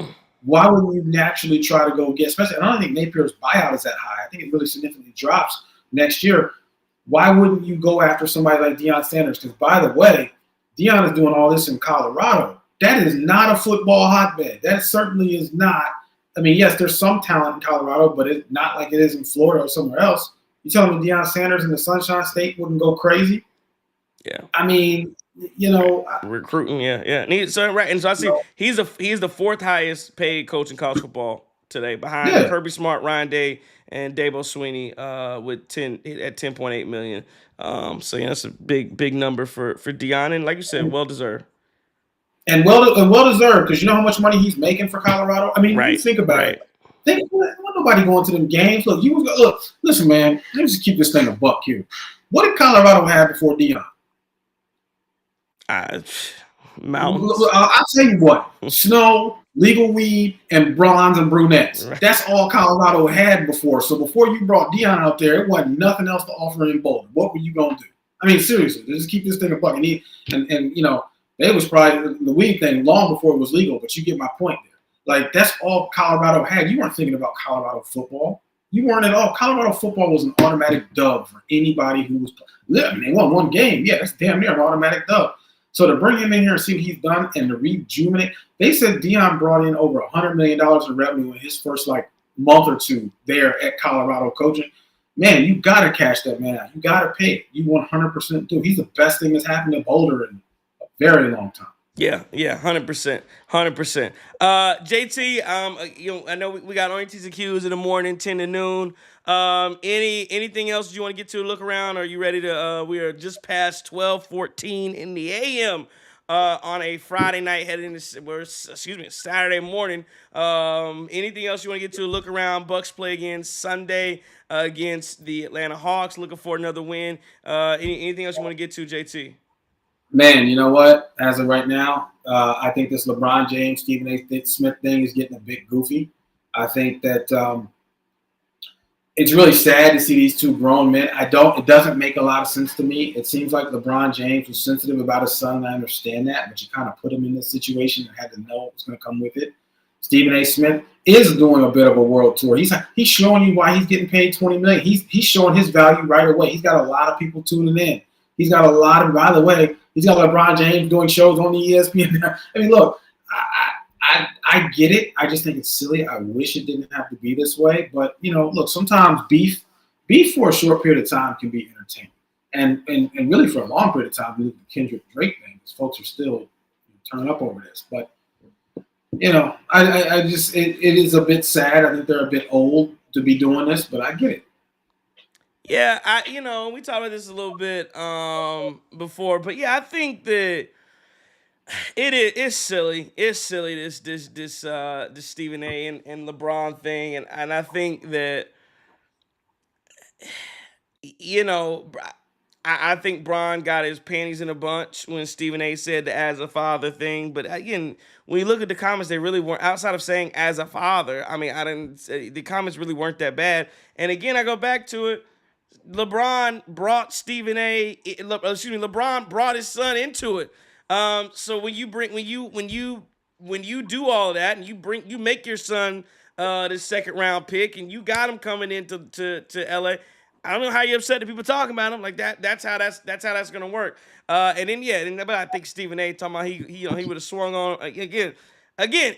Why would you naturally try to go get, especially, I don't think Napier's buyout is that high. I think it really significantly drops next year. Why wouldn't you go after somebody like Deion Sanders? Because, by the way, Deion is doing all this in Colorado. That is not a football hotbed. That certainly is not. I mean, yes, there's some talent in Colorado, but it's not like it is in Florida or somewhere else. You telling me Deion Sanders in the Sunshine State wouldn't go crazy? Yeah. I mean, recruiting, yeah. And so I see he's the 4th highest paid coach in college football today, behind Kirby Smart, Ryan Day, and Dabo Sweeney with 10.8 million. So that's a big number for Deion, and like you said, well deserved. And well deserved, because you know how much money he's making for Colorado. I mean, you think about it. Think, nobody going to them games. Look, listen, man. Let's just keep this thing a buck here. What did Colorado have before Deion? Mountains. I'll tell you what: snow, legal weed, and blondes and brunettes. Right. That's all Colorado had before. So before you brought Deion out there, it wasn't nothing else to offer in Boulder. What were you gonna do? I mean, seriously, just keep this thing a buck. And it was probably the weed thing long before it was legal. But you get my point there. Like, that's all Colorado had. You weren't thinking about Colorado football. You weren't at all. Colorado football was an automatic dub for anybody who was. I mean, they won 1 game. Yeah, that's damn near an automatic dub. So to bring him in here and see what he's done and to rejuvenate, they said Deion brought in over $100 million in revenue in his first month or 2 there at Colorado coaching. Man, you got to cash that man out. You got to pay it. You 100% do. He's the best thing that's happened to Boulder in a very long time. Yeah, 100%, 100%. JT, I know we got orange T's and Q's in the morning, 10 to noon. Anything else you want to get to? Look around. Are you ready to? We are just past 12:14 in the a.m. On a Friday night, heading into Saturday morning. Anything else you want to get to? Look around. Bucks play again Sunday against the Atlanta Hawks. Looking for another win. Anything else you want to get to, JT? Man, you know what? As of right now, I think this LeBron James, Stephen A. Smith thing is getting a bit goofy. I think that it's really sad to see these two grown men. It doesn't make a lot of sense to me. It seems like LeBron James was sensitive about his son, and I understand that, but you kind of put him in this situation and had to know what's going to come with it. Stephen A. Smith is doing a bit of a world tour. He's showing you why he's getting paid $20 million. He's showing his value right away. He's got a lot of people tuning in. He's got a lot of, by the way, he's got LeBron James doing shows on the ESPN. I mean, look, I get it. I just think it's silly. I wish it didn't have to be this way. But, look, sometimes beef for a short period of time can be entertaining. And really for a long period of time, the Kendrick Drake thing, because folks are still turning up over this. But, I just, it is a bit sad. I think they're a bit old to be doing this, but I get it. Yeah, we talked about this a little bit before, but yeah, I think that it's silly. It's silly this Stephen A. and LeBron thing, and I think that I think Bron got his panties in a bunch when Stephen A. said the as a father thing. But again, when you look at the comments, they really weren't, outside of saying as a father. I mean, the comments really weren't that bad. And again, I go back to it. LeBron brought LeBron brought his son into it. So when you do all of that and you make your son the second round pick and you got him coming into to LA, I don't know how you upset the people talking about him like that. That's how that's gonna work. But I think Stephen A. talking about he would have swung on again.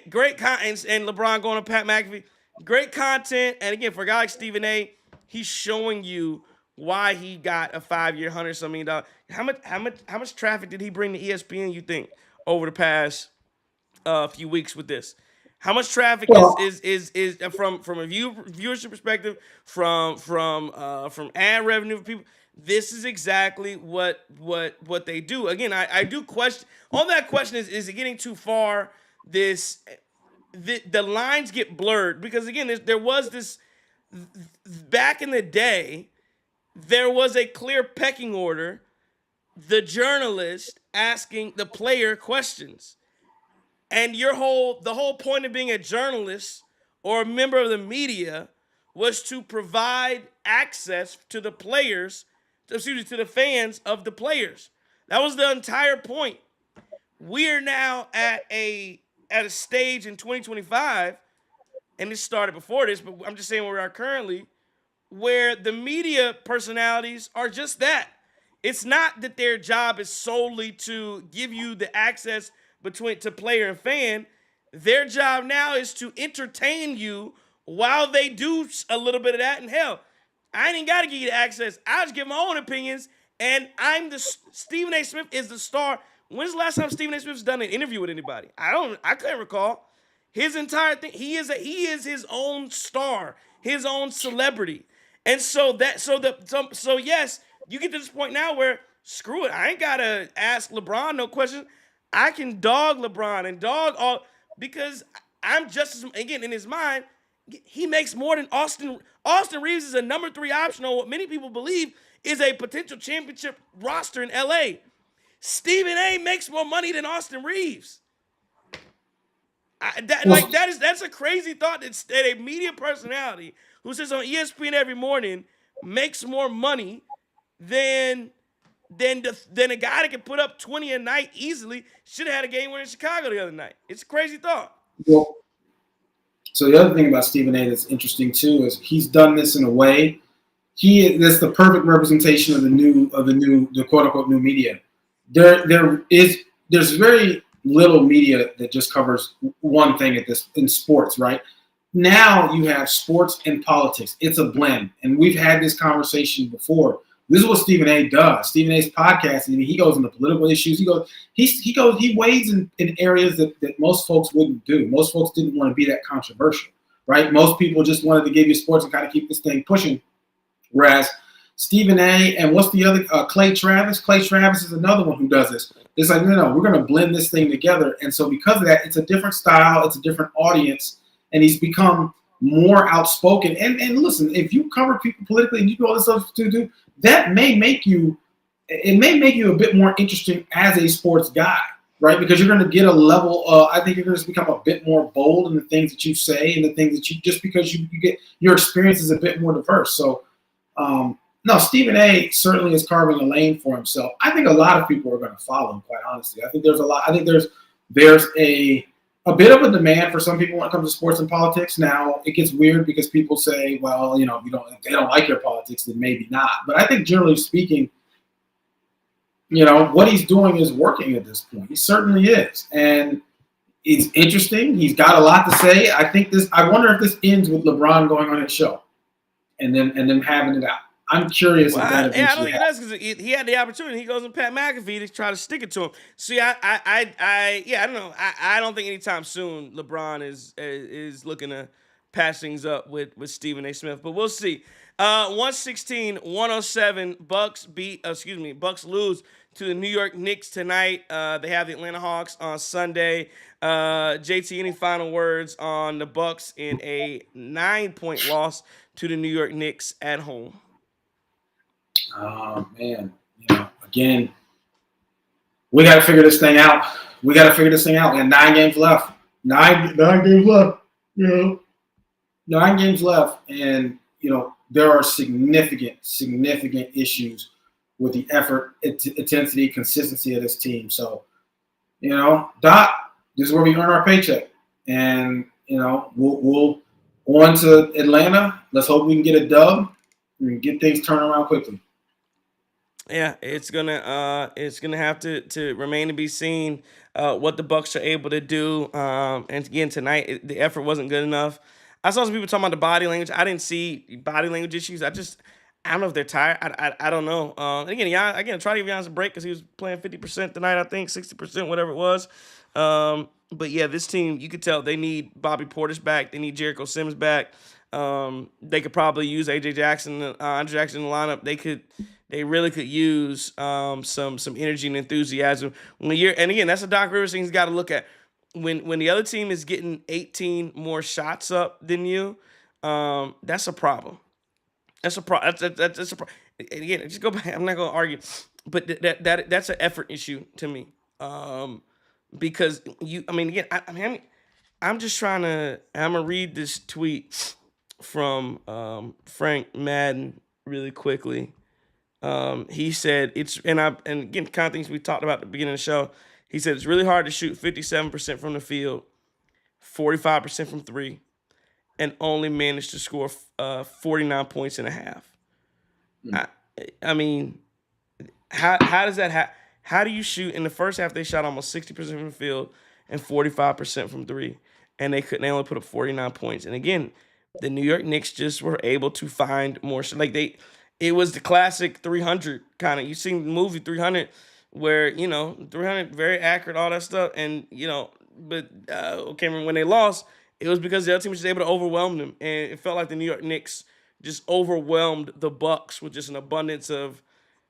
Great content, and LeBron going to Pat McAfee, great content. And again, for a guy like Stephen A., he's showing you why he got a 5-year, $100-some million. How much traffic did he bring to ESPN, you think, over the past few weeks with this? How much traffic is from a viewership perspective, from ad revenue for people? This is exactly what they do. Again, I do question on that question is it getting too far? The lines get blurred because again, there was this back in the day. There was a clear pecking order. The journalist asking the player questions. And the whole point of being a journalist or a member of the media was to provide access to the players, to the fans of the players. That was the entire point. We are now at a stage in 2025, and this started before this, but I'm just saying where we are currently, where the media personalities are just that. It's not that their job is solely to give you the access to player and fan. Their job now is to entertain you while they do a little bit of that. And hell, I ain't even got to give you the access. I just give my own opinions. And Stephen A. Smith is the star. When's the last time Stephen A. Smith's done an interview with anybody? I couldn't recall. His entire thing, he is his own star, his own celebrity. And so yes, you get to this point now where screw it. I ain't gotta ask LeBron no questions. I can dog LeBron and dog all because I'm just again in his mind. He makes more than Austin. Austin Reeves is a number 3 option on what many people believe is a potential championship roster in LA. Stephen A. makes more money than Austin Reeves. That's a crazy thought that a media personality who sits on ESPN every morning makes more money than a guy that can put up 20 a night easily. Should have had a game winner in Chicago the other night. It's a crazy thought. Well, so the other thing about Stephen A. that's interesting too is he's done this in a way. That's the perfect representation of the quote unquote new media. There's very little media that just covers one thing in sports, right? Now you have sports and politics. It's a blend. And we've had this conversation before. This is what Stephen A. does. Stephen A.'s podcast. I mean, he goes into political issues. He wades in areas that most folks wouldn't do. Most folks didn't want to be that controversial, right? Most people just wanted to give you sports and kind of keep this thing pushing. Whereas Stephen A. and what's the other? Clay Travis. Clay Travis is another one who does this. It's like, no, we're going to blend this thing together. And so because of that, it's a different style. It's a different audience. And he's become more outspoken. And listen, if you cover people politically and you do all this stuff to do, that may make you a bit more interesting as a sports guy, right? Because you're going to get a level I think you're going to become a bit more bold in the things that you say and the things that just because you get your experience is a bit more diverse. So, no, Stephen A. certainly is carving a lane for himself. I think a lot of people are going to follow him, quite honestly. I think there's a lot. I think there's a bit of a demand for some people when it comes to sports and politics. Now, it gets weird because people say, well, if they don't like your politics, then maybe not. But I think generally speaking, what he's doing is working at this point. He certainly is. And it's interesting. He's got a lot to say. I wonder if this ends with LeBron going on his show and then having it out. I'm curious if that eventually I don't think it does because he had the opportunity. He goes on Pat McAfee to try to stick it to him. See, I don't know. I don't think anytime soon LeBron is looking to patch things up with Stephen A. Smith, but we'll see. 116-107, Bucks lose to the New York Knicks tonight. They have the Atlanta Hawks on Sunday. JT, any final words on the Bucks in a 9-point loss to the New York Knicks at home? Oh, man. Again, we got to figure this thing out. We got 9 games left. Nine games left. 9 games left. And, there are significant issues with the effort, intensity, consistency of this team. So, Doc, this is where we earn our paycheck. And, we'll on to Atlanta. Let's hope we can get a dub and get things turned around quickly. Yeah, it's gonna have to remain to be seen what the Bucks are able to do. And again, tonight the effort wasn't good enough. I saw some people talking about the body language. I didn't see body language issues. I don't know if they're tired. I don't know. And again, try to give Giannis a break because he was playing 50% tonight. I think 60%, whatever it was. But yeah, this team, you could tell they need Bobby Portis back. They need Jericho Sims back. They could probably use AJ Jackson, Andre Jackson in the lineup. They really could use some energy and enthusiasm. And again, that's a Doc Rivers thing he's got to look at. When the other team is getting 18 more shots up than you, that's a problem. That's a problem. That's a problem. Again, just go back. I'm not going to argue, but that's an effort issue to me. Because I'm just trying to. I'm gonna read this tweet from Frank Madden really quickly. He said and again, kind of things we talked about at the beginning of the show. He said it's really hard to shoot 57% from the field, 45% from three, and only manage to score 49 points in a half. I mean, how does that happen? How do you shoot? In the first half, they shot almost 60% from the field and 45% from three, and they only put up 49 points. And again, the New York Knicks just were able to find more. It was the classic 300 kind of. You seen the movie 300, where 300 very accurate, all that stuff, and but when they lost, it was because the other team was just able to overwhelm them, and it felt like the New York Knicks just overwhelmed the Bucks with just an abundance of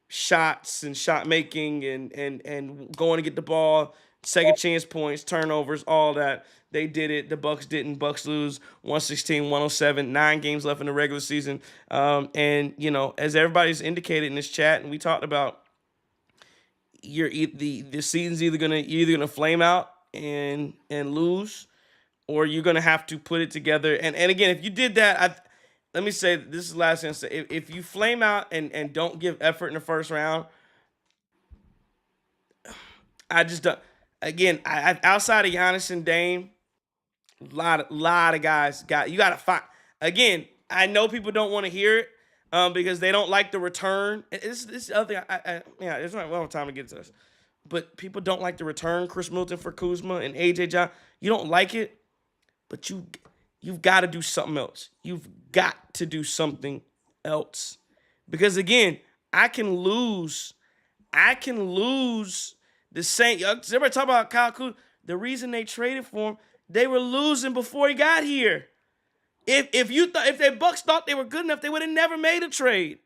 shots and shot making and going to get the ball, second chance points, turnovers, all that. They did it. The Bucks didn't. Bucks lose 116-107. 9 games left in the regular season. And as everybody's indicated in this chat, and we talked about, the season's you're either gonna flame out and lose, or you're gonna have to put it together. And again, if you did that, let me say, this is the last thing to say. If you flame out and don't give effort in the first round, I just don't. Again, outside of Giannis and Dame, a lot of guys you got to find. Again, I know people don't want to hear it because they don't like the return. This other thing. There's not well time to get to this, but people don't like the return. Chris Middleton for Kuzma and AJ John. You don't like it, but you've got to do something else. You've got to do something else. Because, again, I can lose. I can lose the same. Everybody talk about Kyle Kuzma. The reason they traded for him, they were losing before he got here. If the Bucks thought they were good enough, they would have never made a trade.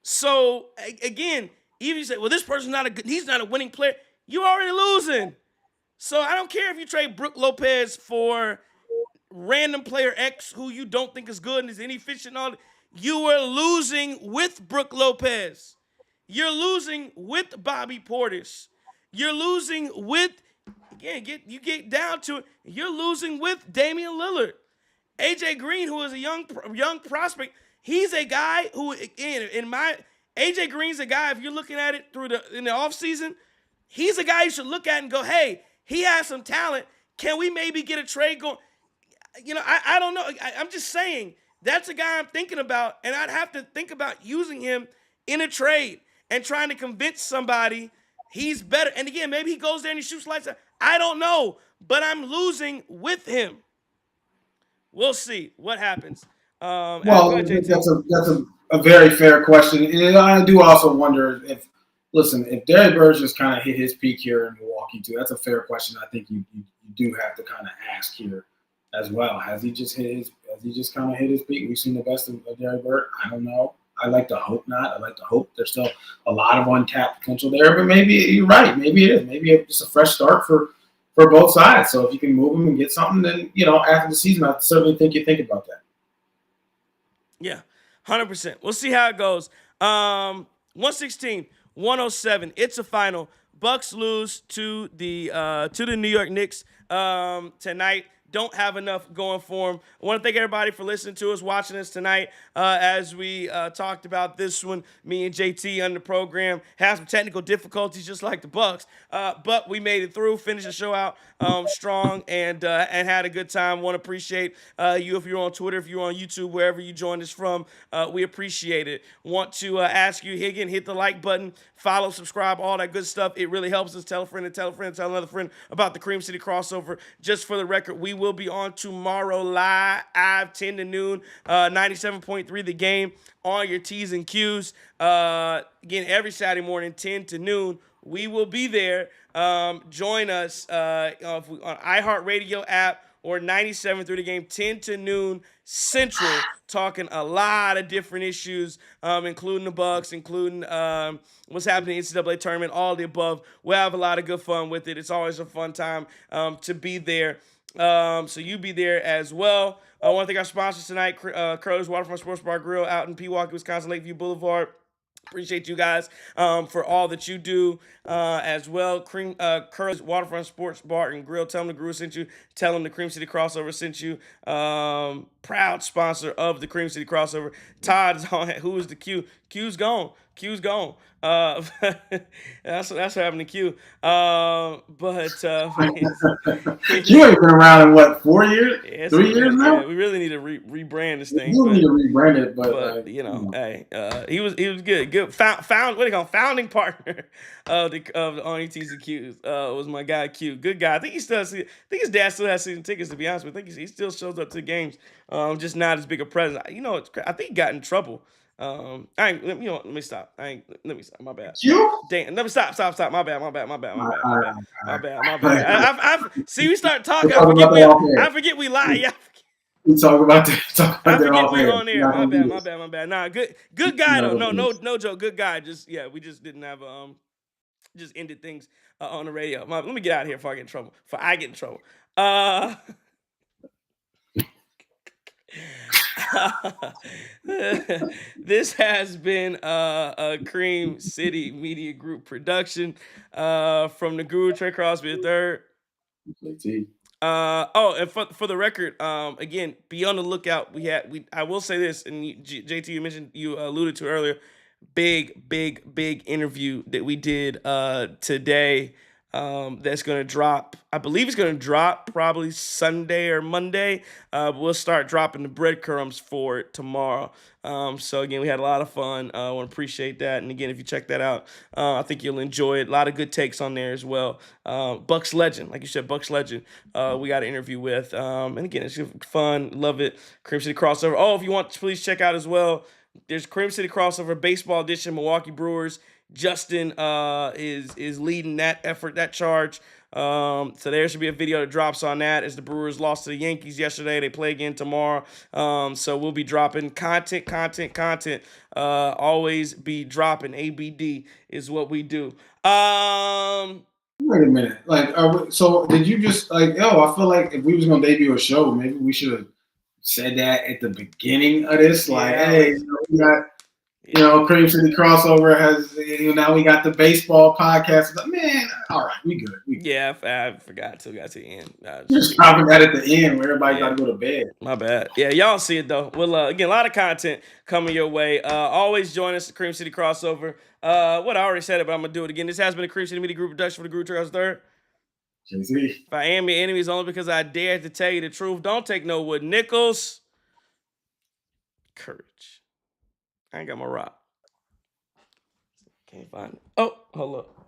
So again, even you say, well, this person's he's not a winning player. You're already losing. So I don't care if you trade Brook Lopez for random player X who you don't think is good and is inefficient. And all you were losing with Brook Lopez. You're losing with Bobby Portis. You're losing with you get down to it. You're losing with Damian Lillard. AJ Green, who is a young prospect, he's a guy who, again, AJ Green's a guy, if you're looking at it in the offseason, he's a guy you should look at and go, hey, he has some talent. Can we maybe get a trade going? I don't know. I'm just saying that's a guy I'm thinking about, and I'd have to think about using him in a trade and trying to convince somebody he's better. And again, maybe he goes there and he shoots lights out. I don't know, but I'm losing with him. We'll see what happens. Well, that's a very fair question, and I do also wonder if Derek Burns just kind of hit his peak here in Milwaukee too. That's a fair question. I think you do have to kind of ask here as well. Has he just kind of hit his peak? We've seen the best of Derek Burns. I don't know. I like to hope not. I like to hope there's still a lot of untapped potential there, but maybe you're right. Maybe it is. Maybe it's just a fresh start for both sides. So if you can move them and get something, then after the season, I certainly think you think about that. Yeah, 100%. We'll see how it goes. 116, 107. It's a final. Bucks lose to the New York Knicks tonight. Don't have enough going for them. I want to thank everybody for listening to us, watching us tonight as we talked about this one. Me and JT on the program had some technical difficulties just like the Bucks, but we made it through, finished the show out strong, and had a good time. Want to appreciate you if you're on Twitter, if you're on YouTube, wherever you joined us from. We appreciate it. Want to ask you, again, hit the like button, follow, subscribe, all that good stuff. It really helps us. Tell a friend and tell a friend, tell another friend about the Cream City crossover. Just for the record, we will be on tomorrow live, 10 to noon, 97.3 The Game on your T's and Q's. Again, every Saturday morning, 10 to noon, we will be there. Join us on iHeartRadio app or 97 through The Game, 10 to noon Central, talking a lot of different issues, including the Bucks, including what's happening in the NCAA tournament, all the above. We'll have a lot of good fun with it. It's always a fun time to be there. So you be there as well. I want to thank our sponsors tonight, Curly's Waterfront Sports Bar Grill out in Pewaukee, Wisconsin, Lakeview Boulevard. Appreciate you guys for all that you do as well. Curly's Waterfront Sports Bar and Grill. Tell them the Guru sent you. Tell them the Cream City Crossover sent you. Proud sponsor of the Cream City Crossover. Todd is on it. Who is the Q? Q's gone. Q's gone. That's what happened to Q. But you ain't been around in what, 4 years? Yeah, 3 years now? Yeah, we really need to rebrand this thing. You need to rebrand it, but hey, he was good. Good found what do you call founding partner of the On ETs and Qs was my guy Q. Good guy. I think his dad still has season tickets. To be honest with you, I think he still shows up to games. Just not as big a presence. I think he got in trouble. Let me stop. Let me stop. My bad. You? Damn, let me stop. My bad. I see. We start talking. I forget we lie. Yeah. We talk about that. I forget we on there. My bad. Nah, good guy though. No joke. Good guy. We just didn't have just ended things on the radio. Let me get out of here before I get in trouble. Before I get in trouble. This has been a Cream City Media Group production from the Guru Trey Crosby III. And for the record, again, be on the lookout. I will say this, and JT, you alluded to earlier, big interview that we did today. That's going to drop. I believe it's going to drop probably Sunday or Monday. We'll start dropping the breadcrumbs for it tomorrow. So again, we had a lot of fun. I want to appreciate that. And again, if you check that out, I think you'll enjoy it. A lot of good takes on there as well. Bucks legend, like you said, Bucks legend. We got an interview with. And again, it's fun. Love it. Cream City crossover. Oh, if you want, please check out as well There's Cream City crossover baseball edition, Milwaukee Brewers. Justin is leading that effort, that charge. So there should be a video that drops on that as the Brewers lost to the Yankees yesterday. They play again tomorrow. So we'll be dropping content. Always be dropping. ABD is what we do. Wait a minute. Like, so did you just like? Yo, I feel like if we was gonna debut a show, maybe we should have said that at the beginning of this. Like, hey, we got. Cream City crossover has. Now we got the baseball podcast. Like, man, all right, we good. Yeah, I forgot to got to the end. Just dropping that at the end where everybody got to go to bed. My bad. Yeah, y'all see it though. Well, again, a lot of content coming your way. Always join us at Cream City crossover. What I already said it, but I'm gonna do it again. This has been a Cream City Media Group production for the Group Trails Third. Jay-Z. If I am your enemy, it's only because I dared to tell you the truth. Don't take no wood nickels. Courage. I ain't got my rock. Can't find it. Oh, hold up.